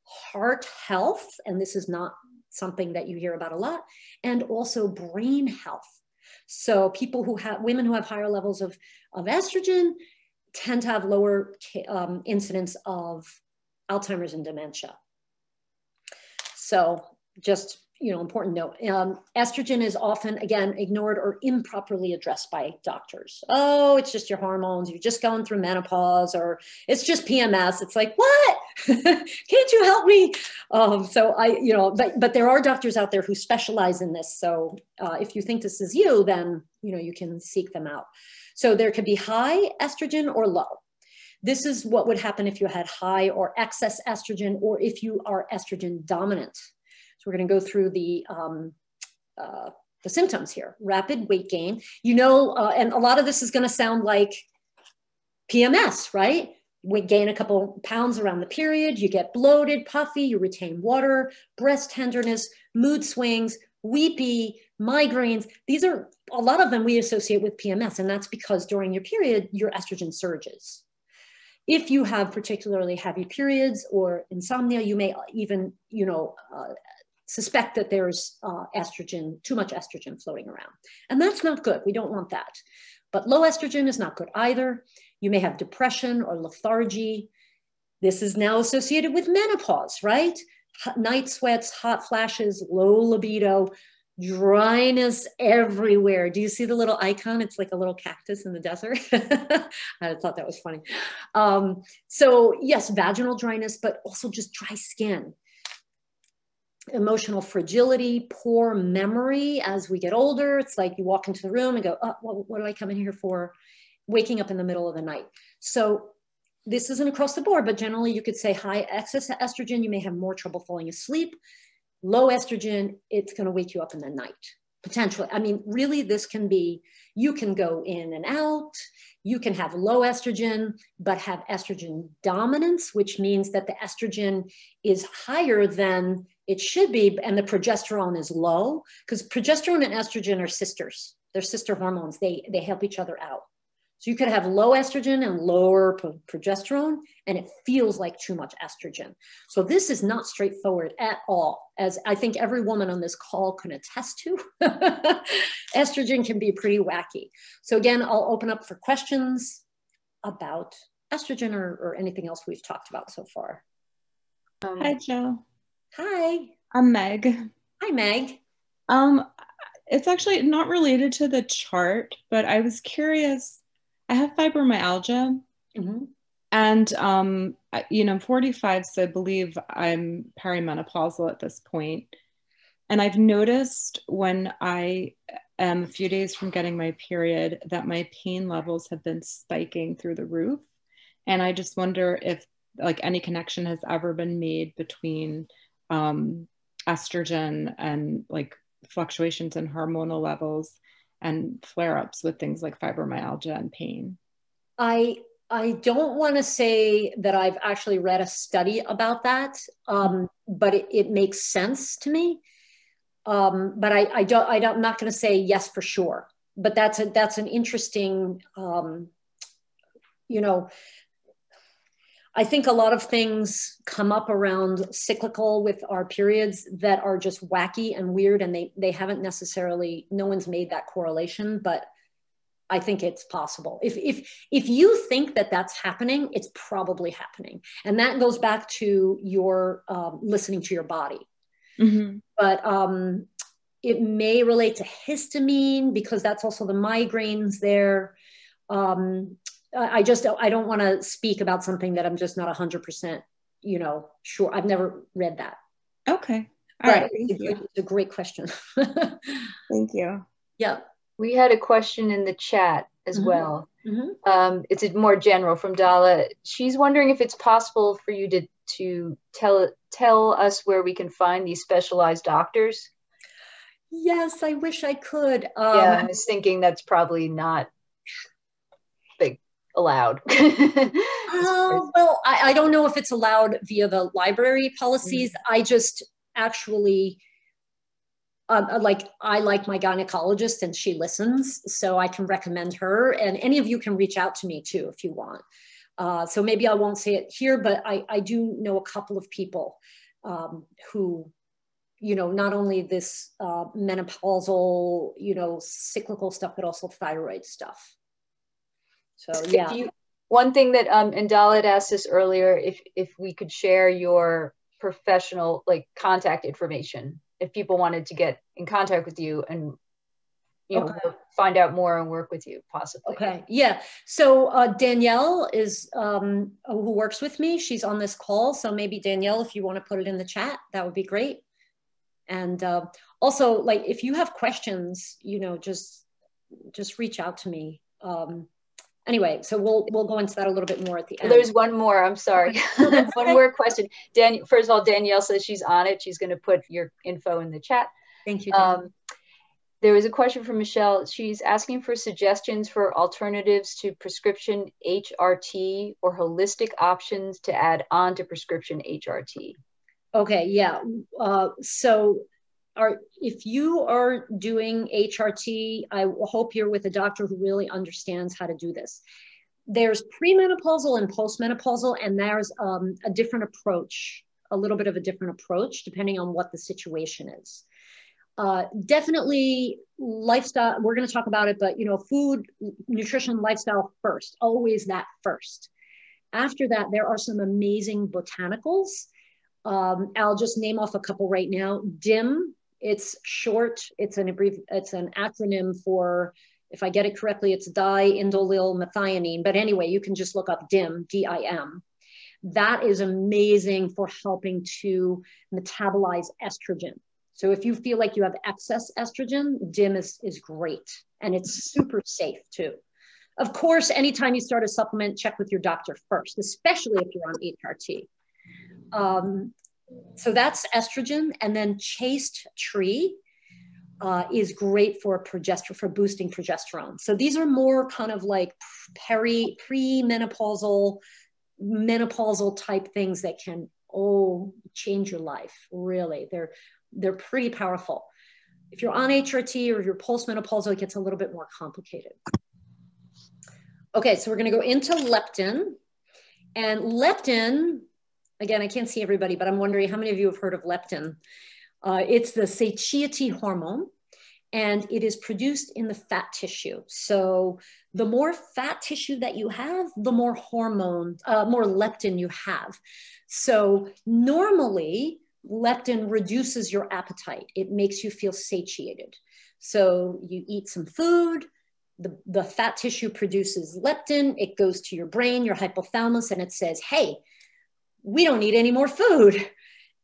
heart health, and this is not something that you hear about a lot, and also brain health. So people who have, women who have higher levels of estrogen tend to have lower incidence of Alzheimer's and dementia. So just, you know, important note. Estrogen is often, again, ignored or improperly addressed by doctors. Oh, it's just your hormones. You're just going through menopause, or it's just PMS. It's like, what? Can't you help me? So I, you know, but there are doctors out there who specialize in this. So if you think this is you, then, you know, you can seek them out. So there could be high estrogen or low. This is what would happen if you had high or excess estrogen, or if you are estrogen dominant. So we're going to go through the symptoms here. Rapid weight gain, you know, and a lot of this is going to sound like PMS, right? Weight gain a couple pounds around the period, you get bloated, puffy, you retain water, breast tenderness, mood swings, weepy, migraines. These are, a lot of them we associate with PMS, and that's because during your period, your estrogen surges. If you have particularly heavy periods or insomnia, you may even, you know, suspect that there's estrogen, too much estrogen floating around. And that's not good. We don't want that. But low estrogen is not good either. You may have depression or lethargy. This is now associated with menopause, right? Night sweats, hot flashes, low libido, dryness everywhere. Do you see the little icon? It's like a little cactus in the desert. I thought that was funny. So yes, vaginal dryness, but also just dry skin. Emotional fragility, poor memory as we get older. It's like you walk into the room and go, oh, well, what do I come in here for? Waking up in the middle of the night. So this isn't across the board, but generally you could say high excess estrogen, you may have more trouble falling asleep. Low estrogen, it's going to wake you up in the night, potentially. I mean, really, this can be, you can go in and out. You can have low estrogen, but have estrogen dominance, which means that the estrogen is higher than it should be, and the progesterone is low, because progesterone and estrogen are sisters. They're sister hormones. They help each other out. So you could have low estrogen and lower progesterone, and it feels like too much estrogen. So this is not straightforward at all, as I think every woman on this call can attest to. Estrogen can be pretty wacky. So again, I'll open up for questions about estrogen or anything else we've talked about so far. Hi, Jo. Hi. I'm Meg. Hi, Meg. It's actually not related to the chart, but I was curious. I have fibromyalgia, And, you know, I'm 45, so I believe I'm perimenopausal at this point. And I've noticed when I am a few days from getting my period that my pain levels have been spiking through the roof. And I just wonder if like any connection has ever been made between estrogen and like fluctuations in hormonal levels and flare-ups with things like fibromyalgia and pain. I don't want to say that I've actually read a study about that, but it makes sense to me. But I'm not going to say yes for sure. But that's an interesting, you know, I think a lot of things come up around cyclical with our periods that are just wacky and weird, and they haven't necessarily, no one's made that correlation, but I think it's possible. If you think that that's happening, it's probably happening. And that goes back to your listening to your body. Mm-hmm. But it may relate to histamine because that's also the migraines there. I don't want to speak about something that I'm just not 100%, you know, sure. I've never read that. Okay. All right. It's a great question. Thank you. Yeah. We had a question in the chat as well. Mm-hmm. It's a more general from Dala. She's wondering if it's possible for you to tell us where we can find these specialized doctors. Yes, I wish I could. Yeah, I was thinking that's probably not allowed. Well, I don't know if it's allowed via the library policies. I just actually I like my gynecologist and she listens, so I can recommend her, and any of you can reach out to me too if you want. So maybe I won't say it here, but I do know a couple of people who, you know, not only this menopausal, you know, cyclical stuff, but also thyroid stuff. So yeah. One thing that and Dala had asked us earlier, if we could share your professional like contact information, if people wanted to get in contact with you and you know find out more and work with you possibly. Okay, yeah. So Danielle is who works with me. She's on this call, so maybe Danielle, if you want to put it in the chat, that would be great. And also, like, if you have questions, you know, just reach out to me. Anyway, so we'll go into that a little bit more at the end. There's one more. I'm sorry. One more question. First of all, Danielle says she's on it. She's going to put your info in the chat. Thank you. There was a question from Michelle. She's asking for suggestions for alternatives to prescription HRT or holistic options to add on to prescription HRT. Okay, yeah. So if you are doing HRT, I hope you're with a doctor who really understands how to do this. There's premenopausal and postmenopausal, and there's a different approach, a little bit of a different approach, depending on what the situation is. Definitely lifestyle, we're going to talk about it, but you know, food, nutrition, lifestyle first, always that first. After that, there are some amazing botanicals. I'll just name off a couple right now. DIM, it's short, it's an acronym for, if I get it correctly, it's diindolyl methionine. But anyway, you can just look up DIM, D-I-M. That is amazing for helping to metabolize estrogen. So if you feel like you have excess estrogen, DIM is great. And it's super safe too. Of course, anytime you start a supplement, check with your doctor first, especially if you're on HRT. So that's estrogen. And then chaste tree is great for boosting progesterone. So these are more kind of like pre-menopausal, menopausal type things that can change your life. Really, they're pretty powerful. If you're on HRT or if you're postmenopausal, it gets a little bit more complicated. Okay, so we're going to go into leptin. And leptin, again, I can't see everybody, but I'm wondering how many of you have heard of leptin? It's the satiety hormone, and it is produced in the fat tissue. So the more fat tissue that you have, the more more leptin you have. So normally, leptin reduces your appetite. It makes you feel satiated. So you eat some food, The fat tissue produces leptin. It goes to your brain, your hypothalamus, and it says, hey, we don't need any more food.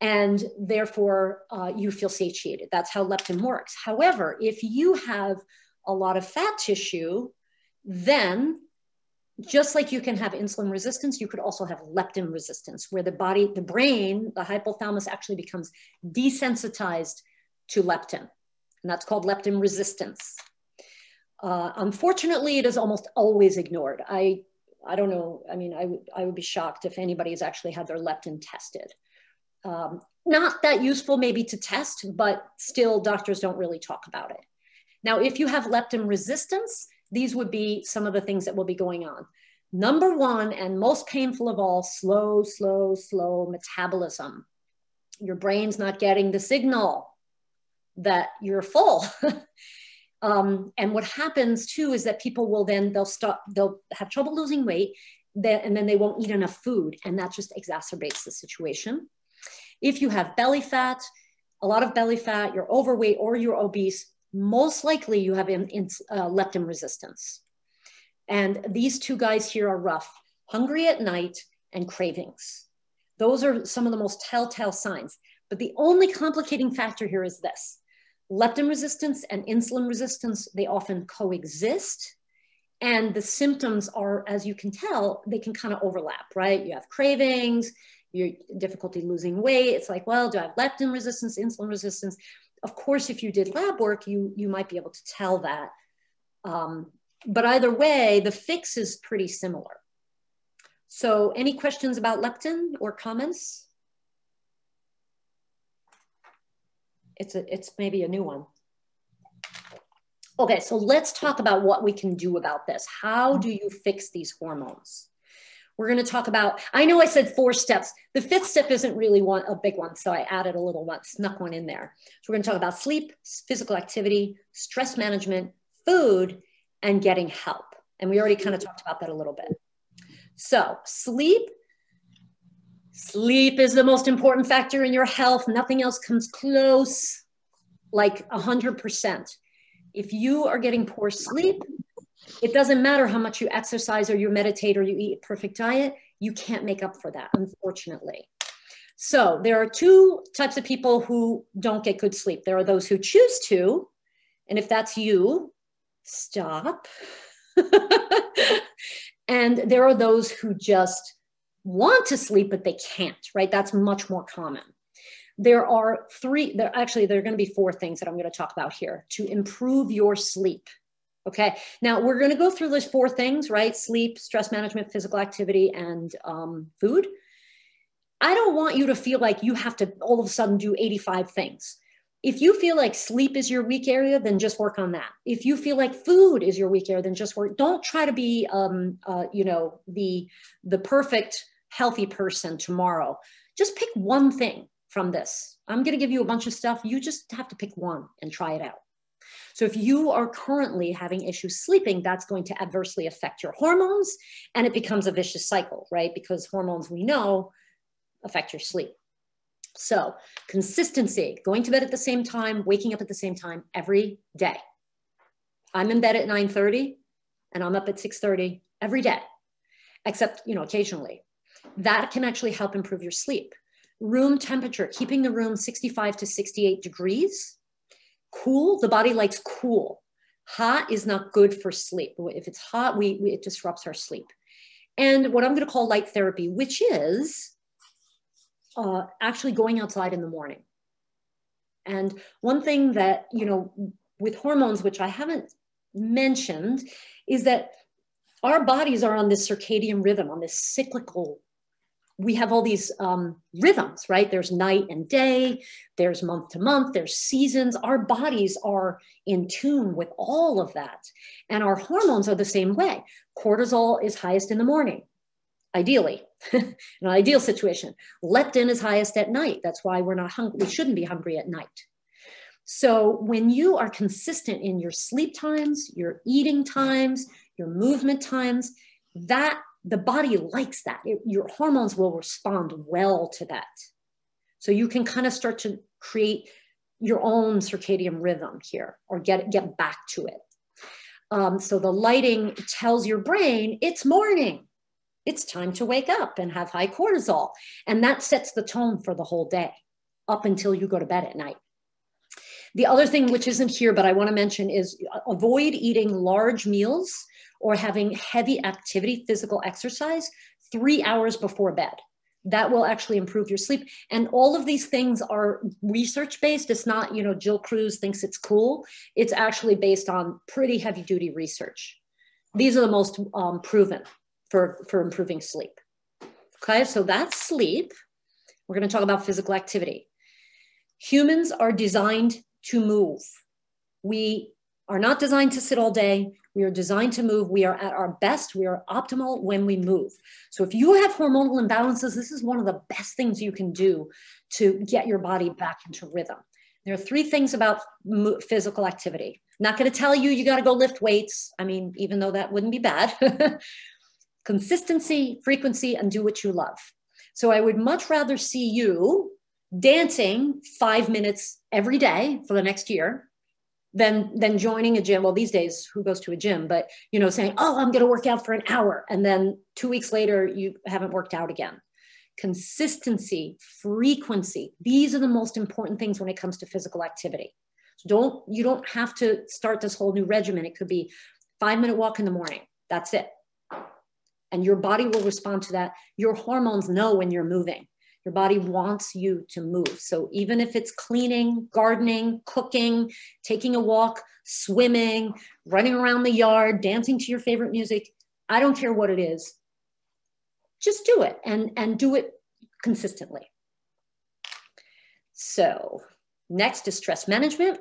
And therefore, you feel satiated. That's how leptin works. However, if you have a lot of fat tissue, then just like you can have insulin resistance, you could also have leptin resistance, where the body, the brain, the hypothalamus actually becomes desensitized to leptin. And that's called leptin resistance. Unfortunately, it is almost always ignored. I don't know. I mean, I would be shocked if anybody has actually had their leptin tested. Not that useful maybe to test, but still doctors don't really talk about it. Now, if you have leptin resistance, these would be some of the things that will be going on. Number one, and most painful of all, slow metabolism. Your brain's not getting the signal that you're full. And what happens too is that people will then, they'll have trouble losing weight, and then they won't eat enough food, and that just exacerbates the situation. If you have belly fat, a lot of belly fat, you're overweight or you're obese, most likely you have leptin resistance. And these two guys here are rough: hungry at night and cravings. Those are some of the most telltale signs. But the only complicating factor here is this: leptin resistance and insulin resistance, they often coexist. And the symptoms are, as you can tell, they can kind of overlap, right? You have cravings, your difficulty losing weight. It's like, well, do I have leptin resistance, insulin resistance? Of course, if you did lab work, you might be able to tell that. But either way, the fix is pretty similar. So any questions about leptin or comments? It's maybe a new one. Okay, so let's talk about what we can do about this. How do you fix these hormones? We're going to talk about, I know I said 4 steps. The 5th step isn't really a big one, so I added a little one, snuck one in there. So we're going to talk about sleep, physical activity, stress management, food, and getting help. And we already kind of talked about that a little bit. So sleep is the most important factor in your health. Nothing else comes close, like 100%. If you are getting poor sleep, it doesn't matter how much you exercise or you meditate or you eat a perfect diet, you can't make up for that, unfortunately. So there are 2 types of people who don't get good sleep. There are those who choose to, and if that's you, stop. And there are those who just want to sleep, but they can't, right? That's much more common. There are there are going to be 4 things that I'm going to talk about here to improve your sleep. Okay, now we're going to go through those 4 things, right? Sleep, stress management, physical activity, and food. I don't want you to feel like you have to all of a sudden do 85 things. If you feel like sleep is your weak area, then just work on that. If you feel like food is your weak area, then just work. Don't try to be, you know, the perfect healthy person tomorrow. Just pick one thing from this. I'm going to give you a bunch of stuff. You just have to pick one and try it out. So if you are currently having issues sleeping, that's going to adversely affect your hormones, and it becomes a vicious cycle, right? Because hormones, we know, affect your sleep. So consistency, going to bed at the same time, waking up at the same time every day. I'm in bed at 9:30 and I'm up at 6:30 every day, except, you know, occasionally. That can actually help improve your sleep. Room temperature, keeping the room 65 to 68 degrees. Cool, the body likes cool. Hot is not good for sleep. If it's hot, it disrupts our sleep. And what I'm going to call light therapy, which is actually going outside in the morning. And one thing that, you know, with hormones, which I haven't mentioned, is that our bodies are on this circadian rhythm, on this cyclical. We have all these rhythms, right? There's night and day, there's month to month, there's seasons. Our bodies are in tune with all of that. And our hormones are the same way. Cortisol is highest in the morning, ideally, in an ideal situation. Leptin is highest at night. That's why we're not hungry. We shouldn't be hungry at night. So when you are consistent in your sleep times, your eating times, your movement times, the body likes that. Your hormones will respond well to that. So you can kind of start to create your own circadian rhythm here, or get back to it. So the lighting tells your brain it's morning. It's time to wake up and have high cortisol. And that sets the tone for the whole day up until you go to bed at night. The other thing, which isn't here, but I want to mention, is avoid eating large meals or having heavy activity, physical exercise, 3 hours before bed. That will actually improve your sleep. And all of these things are research-based. It's not, you know, Jill Cruz thinks it's cool. It's actually based on pretty heavy-duty research. These are the most proven for improving sleep. Okay, so that's sleep. We're going to talk about physical activity. Humans are designed to move. We are not designed to sit all day. We are designed to move. We are at our best. We are optimal when we move. So if you have hormonal imbalances, this is one of the best things you can do to get your body back into rhythm. There are 3 things about physical activity. I'm not going to tell you got to go lift weights. I mean, even though that wouldn't be bad. Consistency, frequency, and do what you love. So I would much rather see you dancing 5 minutes every day for the next year than joining a gym. Well, these days, who goes to a gym? But, you know, saying, oh, I'm going to work out for an hour. And then 2 weeks later, you haven't worked out again. Consistency, frequency. These are the most important things when it comes to physical activity. So you don't have to start this whole new regimen. It could be 5-minute walk in the morning. That's it. And your body will respond to that. Your hormones know when you're moving. Your body wants you to move. So even if it's cleaning, gardening, cooking, taking a walk, swimming, running around the yard, dancing to your favorite music, I don't care what it is. Just do it and do it consistently. So next is stress management.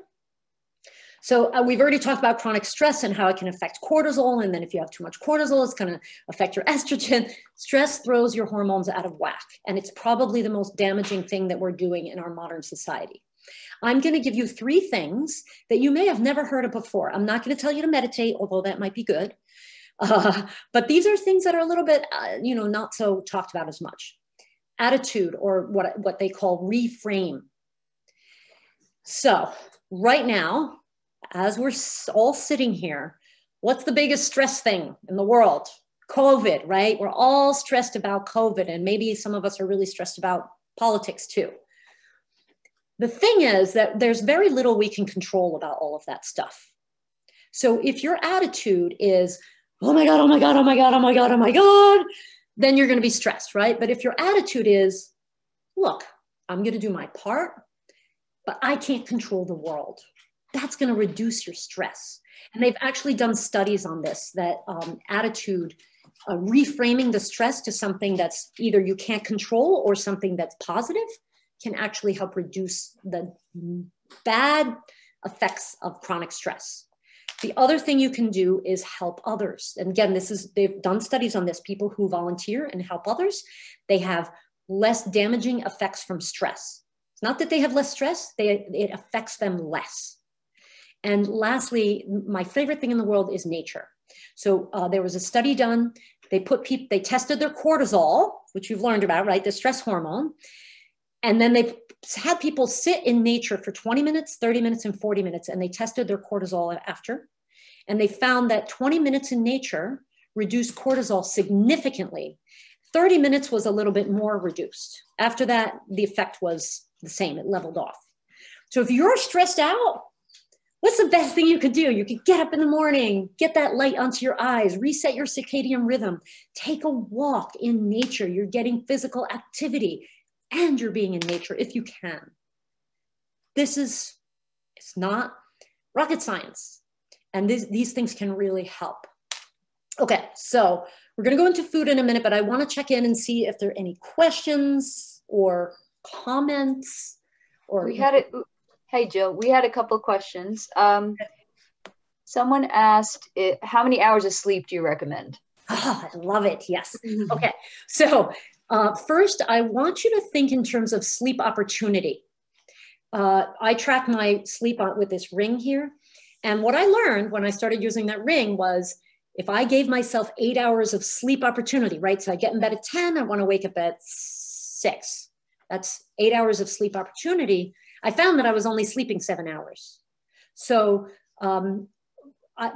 So we've already talked about chronic stress and how it can affect cortisol. And then if you have too much cortisol, it's going to affect your estrogen. Stress throws your hormones out of whack. And it's probably the most damaging thing that we're doing in our modern society. I'm going to give you 3 things that you may have never heard of before. I'm not going to tell you to meditate, although that might be good. But these are things that are a little bit, you know, not so talked about as much. Attitude, or what they call reframe. So right now, as we're all sitting here, what's the biggest stress thing in the world? COVID, right? We're all stressed about COVID, and maybe some of us are really stressed about politics too. The thing is that there's very little we can control about all of that stuff. So if your attitude is, oh my God, oh my God, oh my God, oh my God, oh my God, then you're going to be stressed, right? But if your attitude is, look, I'm going to do my part, but I can't control the world, that's going to reduce your stress. And they've actually done studies on this, that attitude, reframing the stress to something that's either you can't control or something that's positive, can actually help reduce the bad effects of chronic stress. The other thing you can do is help others. And again, they've done studies on this. People who volunteer and help others, they have less damaging effects from stress. It's not that they have less stress, it affects them less. And lastly, my favorite thing in the world is nature. So there was a study done. They tested their cortisol, which you've learned about, right? The stress hormone. And then they had people sit in nature for 20 minutes, 30 minutes, and 40 minutes. And they tested their cortisol after. And they found that 20 minutes in nature reduced cortisol significantly. 30 minutes was a little bit more reduced. After that, the effect was the same. It leveled off. So if you're stressed out, what's the best thing you could do? You could get up in the morning, get that light onto your eyes, reset your circadian rhythm, take a walk in nature. You're getting physical activity and you're being in nature if you can. It's not rocket science. And these things can really help. Okay, so we're going to go into food in a minute, but I want to check in and see if there are any questions or comments. Hey, Jill, we had a couple of questions. Someone asked, how many hours of sleep do you recommend? Oh, I love it. Yes. Okay. So first, I want you to think in terms of sleep opportunity. I track my sleep with this ring here. And what I learned when I started using that ring was, if I gave myself 8 hours of sleep opportunity, right? So I get in bed at 10, I want to wake up at 6. That's 8 hours of sleep opportunity. I found that I was only sleeping 7 hours. So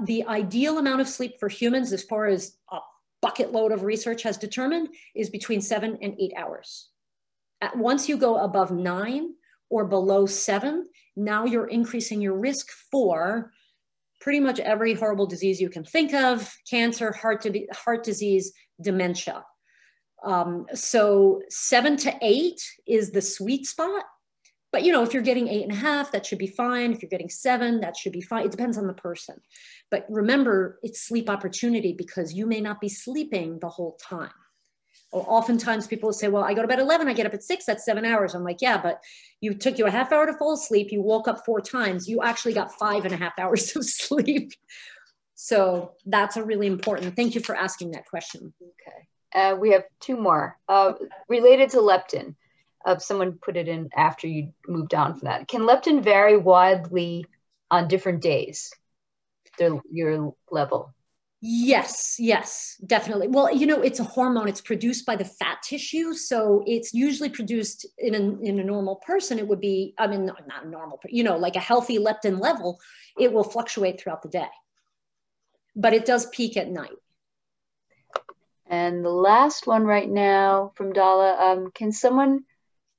the ideal amount of sleep for humans, as far as a bucket load of research has determined, is between 7 and 8 hours. Once you go above 9 or below 7, now you're increasing your risk for pretty much every horrible disease you can think of: cancer, heart disease, dementia. So 7 to 8 is the sweet spot. But, you know, if you're getting 8.5, that should be fine. If you're getting 7, that should be fine. It depends on the person. But remember, it's sleep opportunity, because you may not be sleeping the whole time. Or oftentimes people will say, well, I go to bed at 11, I get up at 6, that's 7 hours. I'm like, yeah, but you took you a half hour to fall asleep. You woke up 4 times. You actually got 5.5 hours of sleep. So that's a really important. Thank you for asking that question. Okay. We have 2 more related to leptin. Someone put it in after you moved on from that. Can leptin vary widely on different days, your level? Yes, yes, definitely. Well, you know, it's a hormone. It's produced by the fat tissue. So it's usually produced in a normal person. It would be, I mean, not normal, but, you know, like a healthy leptin level, it will fluctuate throughout the day. But it does peak at night. And the last one right now from Dala, can someone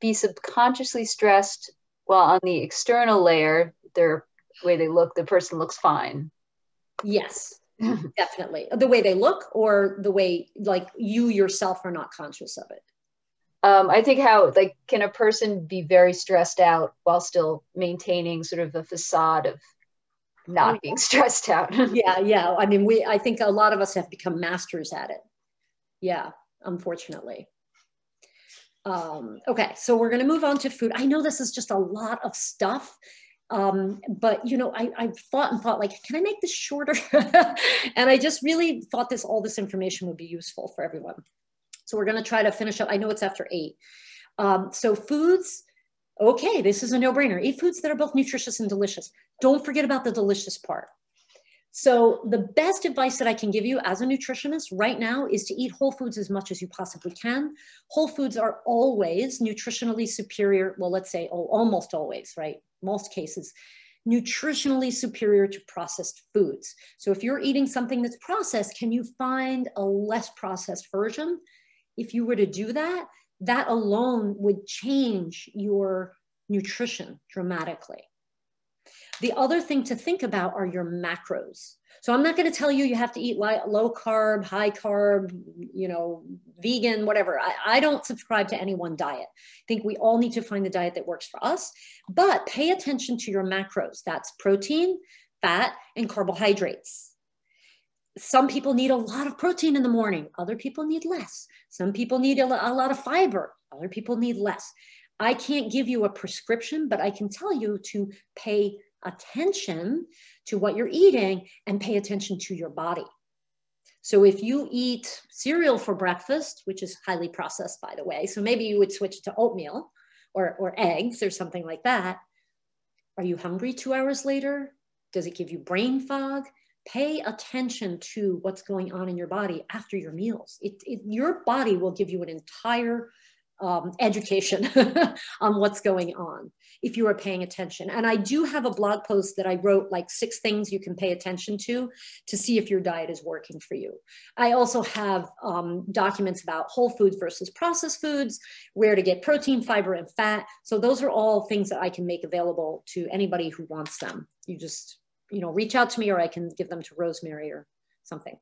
be subconsciously stressed while on the external layer, their way they look, the person looks fine? Yes. Definitely. The way they look, or the way, like, you yourself are not conscious of it? I think how, like, can a person be very stressed out while still maintaining sort of a facade of not being stressed out? Yeah. I mean, I think a lot of us have become masters at it. Yeah, unfortunately. Okay, so we're going to move on to food. I know this is just a lot of stuff. But, you know, I've thought like, can I make this shorter? And I just really thought all this information would be useful for everyone. So we're going to try to finish up. I know it's after 8. So foods, okay, this is a no-brainer. Eat foods that are both nutritious and delicious. Don't forget about the delicious part. So the best advice that I can give you as a nutritionist right now is to eat whole foods as much as you possibly can. Whole foods are always nutritionally superior. Well, let's say almost always, right? Most cases, nutritionally superior to processed foods. So if you're eating something that's processed, can you find a less processed version? If you were to do that, that alone would change your nutrition dramatically. The other thing to think about are your macros. So I'm not going to tell you you have to eat low carb, high carb, you know, vegan, whatever. I don't subscribe to any one diet. I think we all need to find the diet that works for us, but pay attention to your macros. That's protein, fat, and carbohydrates. Some people need a lot of protein in the morning. Other people need less. Some people need a lot of fiber. Other people need less. I can't give you a prescription, but I can tell you to pay attention to what you're eating and pay attention to your body. So if you eat cereal for breakfast, which is highly processed, by the way, so maybe you would switch to oatmeal or eggs or something like that. Are you hungry 2 hours later? Does it give you brain fog? Pay attention to what's going on in your body after your meals. Your body will give you an entire education on what's going on if you are paying attention. And I do have a blog post that I wrote, like 6 things you can pay attention to see if your diet is working for you. I also have documents about whole foods versus processed foods, where to get protein, fiber, and fat. So those are all things that I can make available to anybody who wants them. You just, you know, reach out to me, or I can give them to Rosemary or something.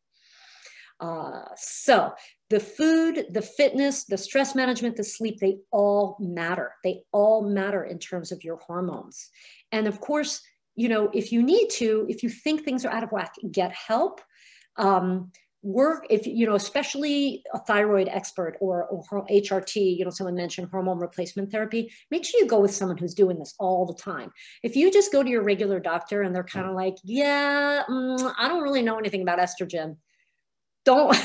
So the food, the fitness, the stress management, the sleep, they all matter. They all matter in terms of your hormones. And of course, you know, if you need to, if you think things are out of whack, get help. If, you know, especially a thyroid expert or HRT, you know, someone mentioned hormone replacement therapy, make sure you go with someone who's doing this all the time. If you just go to your regular doctor and they're kind of like, yeah, I don't really know anything about estrogen. Don't,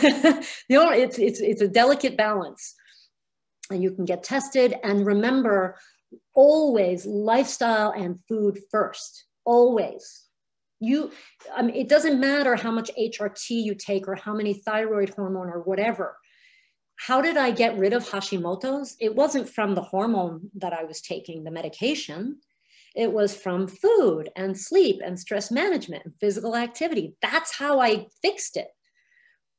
you know, it's a delicate balance, and you can get tested. And remember, always lifestyle and food first, always. I mean, it doesn't matter how much HRT you take or how many thyroid hormone or whatever. How did I get rid of Hashimoto's? It wasn't from the hormone that I was taking, the medication. It was from food and sleep and stress management and physical activity. That's how I fixed it.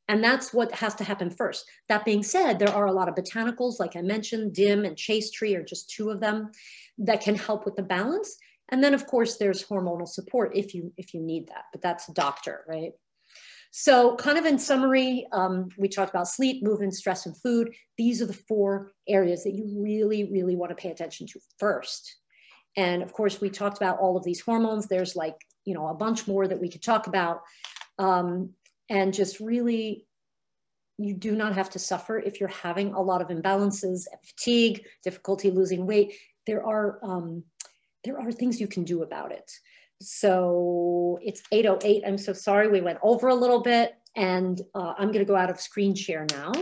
And that's what has to happen first. That being said, there are a lot of botanicals, like I mentioned, dim and chase tree are just two of them that can help with the balance. And then of course there's hormonal support if you need that, but that's doctor, right? So kind of in summary, we talked about sleep, movement, stress, and food. These are the 4 areas that you really, really want to pay attention to first. And of course, we talked about all of these hormones. There's like, you know, a bunch more that we could talk about. And just really, you do not have to suffer if you're having a lot of imbalances, fatigue, difficulty losing weight. There are things you can do about it. So it's 8:08. I'm so sorry. We went over a little bit, and I'm going to go out of screen share now.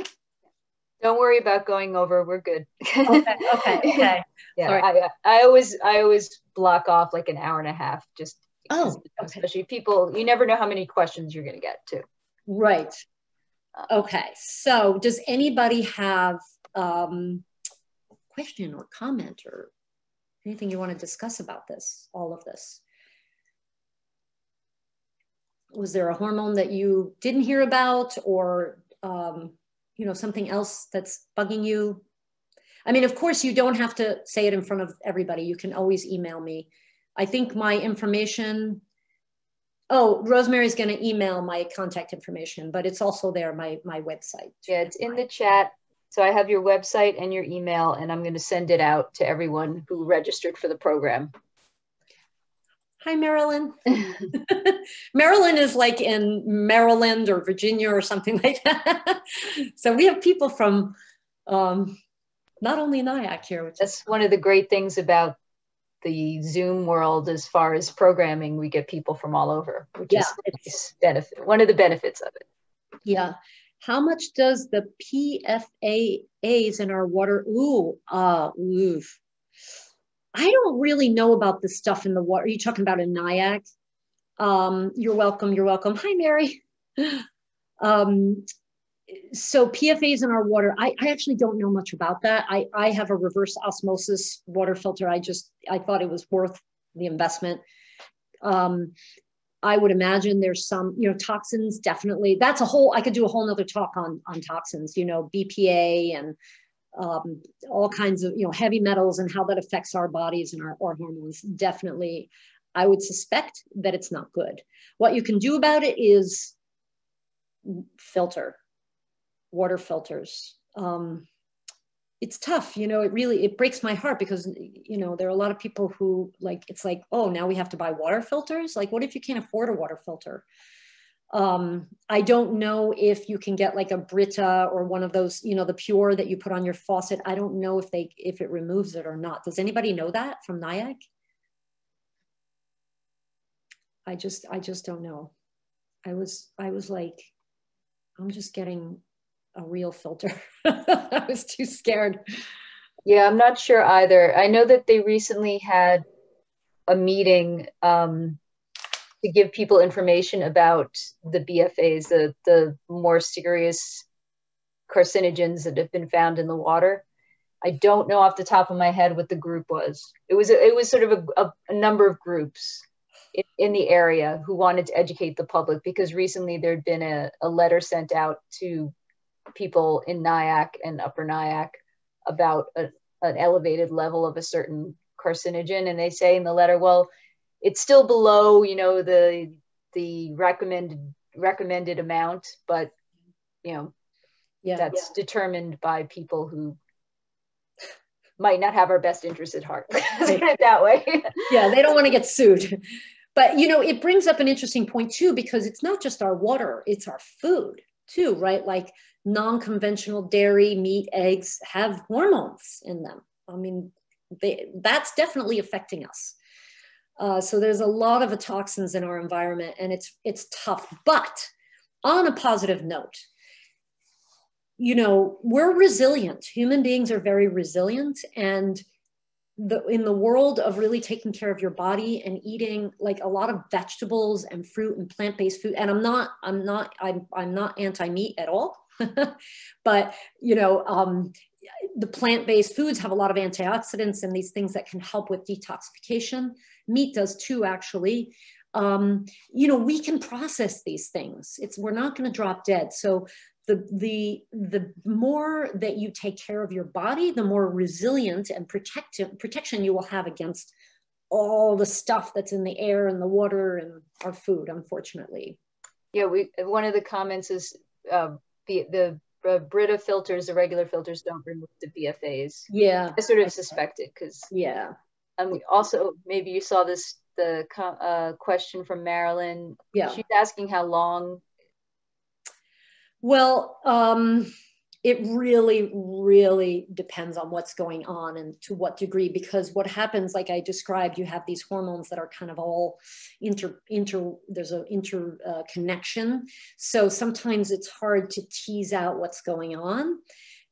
Don't worry about going over. We're good. Okay. Yeah, I always block off like an hour and a half, just because, especially people, you never know how many questions you're going to get too. Right. Okay. So does anybody have a question or comment or anything you want to discuss about this, all of this? Was there a hormone that you didn't hear about, or you know, something else that's bugging you? I mean, of course, you don't have to say it in front of everybody. You can always email me. I think my information, oh, Rosemary's going to email my contact information, but it's also there, my website. Yeah, it's in the chat. So I have your website and your email, and I'm going to send it out to everyone who registered for the program. Hi, Marilyn. Marilyn is like in Maryland or Virginia or something like that. So we have people from not only NIAC here. Which That's one of the great things about the Zoom world as far as programming. We get people from all over, which is a nice benefit. One of the benefits of it. Yeah. How much does the PFAS in our water? I don't really know about the stuff in the water. Are you talking about in NIAC? You're welcome. You're welcome. Hi, Mary. So PFAS in our water, I actually don't know much about that. I have a reverse osmosis water filter. I thought it was worth the investment. I would imagine there's some, you know, toxins, definitely. That's I could do a whole nother talk on toxins, you know, BPA and all kinds of, you know, heavy metals and how that affects our bodies and our hormones. Definitely, I would suspect that it's not good. What you can do about it is filter, water filters. It's tough, you know, it breaks my heart because, you know, there are a lot of people who like, it's like, oh, now we have to buy water filters. Like, what if you can't afford a water filter? I don't know if you can get like a Brita or one of those, you know, the Pure that you put on your faucet. I don't know if it removes it or not. Does anybody know that from NIAC? I just don't know. I was like, I'm just getting a real filter. I was too scared. Yeah, I'm not sure either. I know that they recently had a meeting to give people information about the BFAs, the more serious carcinogens that have been found in the water. I don't know off the top of my head what the group was. It was sort of a number of groups in the area who wanted to educate the public, because recently there'd been a letter sent out to people in NIAC and Upper NIAC about an elevated level of a certain carcinogen. And they say in the letter, well, it's still below, you know, the recommended amount, but, you know, that's determined by people who might not have our best interests at heart. Let's put it that way. Yeah, they don't want to get sued. But, you know, it brings up an interesting point too, because it's not just our water, it's our food too, right? Like non-conventional dairy, meat, eggs have hormones in them. I mean, that's definitely affecting us. So there's a lot of toxins in our environment, and it's tough. But on a positive note, you know, we're resilient. Human beings are very resilient, and in the world of really taking care of your body and eating like a lot of vegetables and fruit and plant-based food. And I'm not anti-meat at all, but you know, the plant-based foods have a lot of antioxidants and these things that can help with detoxification. Meat does too, actually. You know, we can process these things. We're not going to drop dead. So the more that you take care of your body, the more resilient and protection you will have against all the stuff that's in the air and the water and our food, unfortunately. Yeah, one of the comments is the Brita filters, the regular filters, don't remove the BFAs. Yeah, I sort of suspected because yeah. And we also, maybe you saw this, the question from Marilyn. Yeah. She's asking how long. Well, it really, really depends on what's going on and to what degree, because what happens, like I described, you have these hormones that are kind of all there's an interconnection. So sometimes it's hard to tease out what's going on.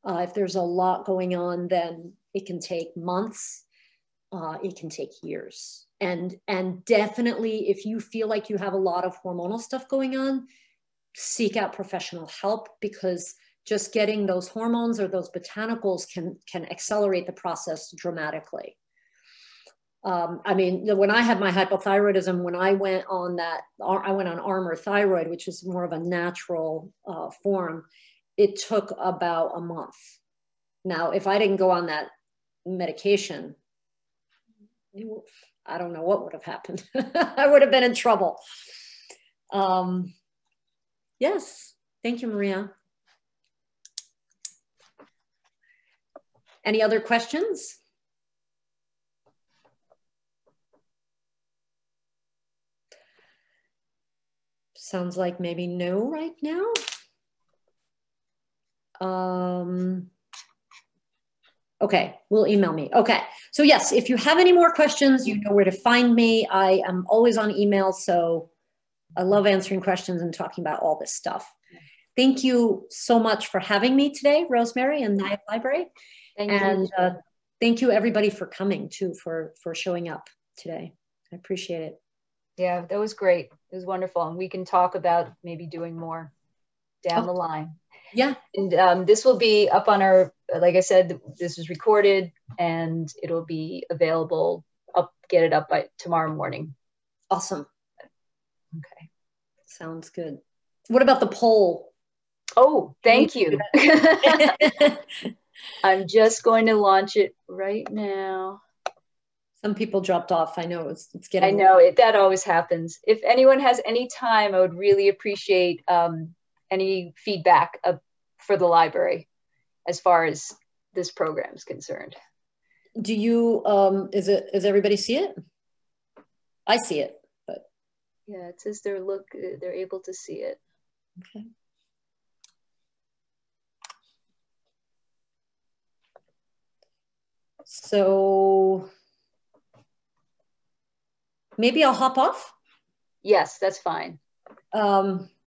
If there's a lot going on, then it can take months. It can take years. And definitely, if you feel like you have a lot of hormonal stuff going on, seek out professional help, because just getting those hormones or those botanicals can accelerate the process dramatically. I mean, when I had my hypothyroidism, when I went on Armour Thyroid, which is more of a natural form, it took about a month. Now, if I didn't go on that medication, I don't know what would have happened. I would have been in trouble. Yes. Thank you, Maria. Any other questions? Sounds like maybe no right now. Okay, will email me. Okay, so yes, if you have any more questions, you know where to find me. I am always on email, so I love answering questions and talking about all this stuff. Thank you so much for having me today, Rosemary and Naya Library. Thank you. Thank you everybody for coming too, for showing up today. I appreciate it. Yeah, that was great. It was wonderful. And we can talk about maybe doing more down the line. Yeah. And this will be up on our, like I said, this was recorded and it'll be available, get it up by tomorrow morning. Awesome. Okay. Sounds good. What about the poll? Oh, thank you. I'm just going to launch it right now. Some people dropped off. I know it's getting. I know that always happens. If anyone has any time, I would really appreciate any feedback for the library as far as this program is concerned. Do you, does everybody see it? I see it, but. Yeah, it says they're able to see it. Okay. So maybe I'll hop off. Yes, that's fine.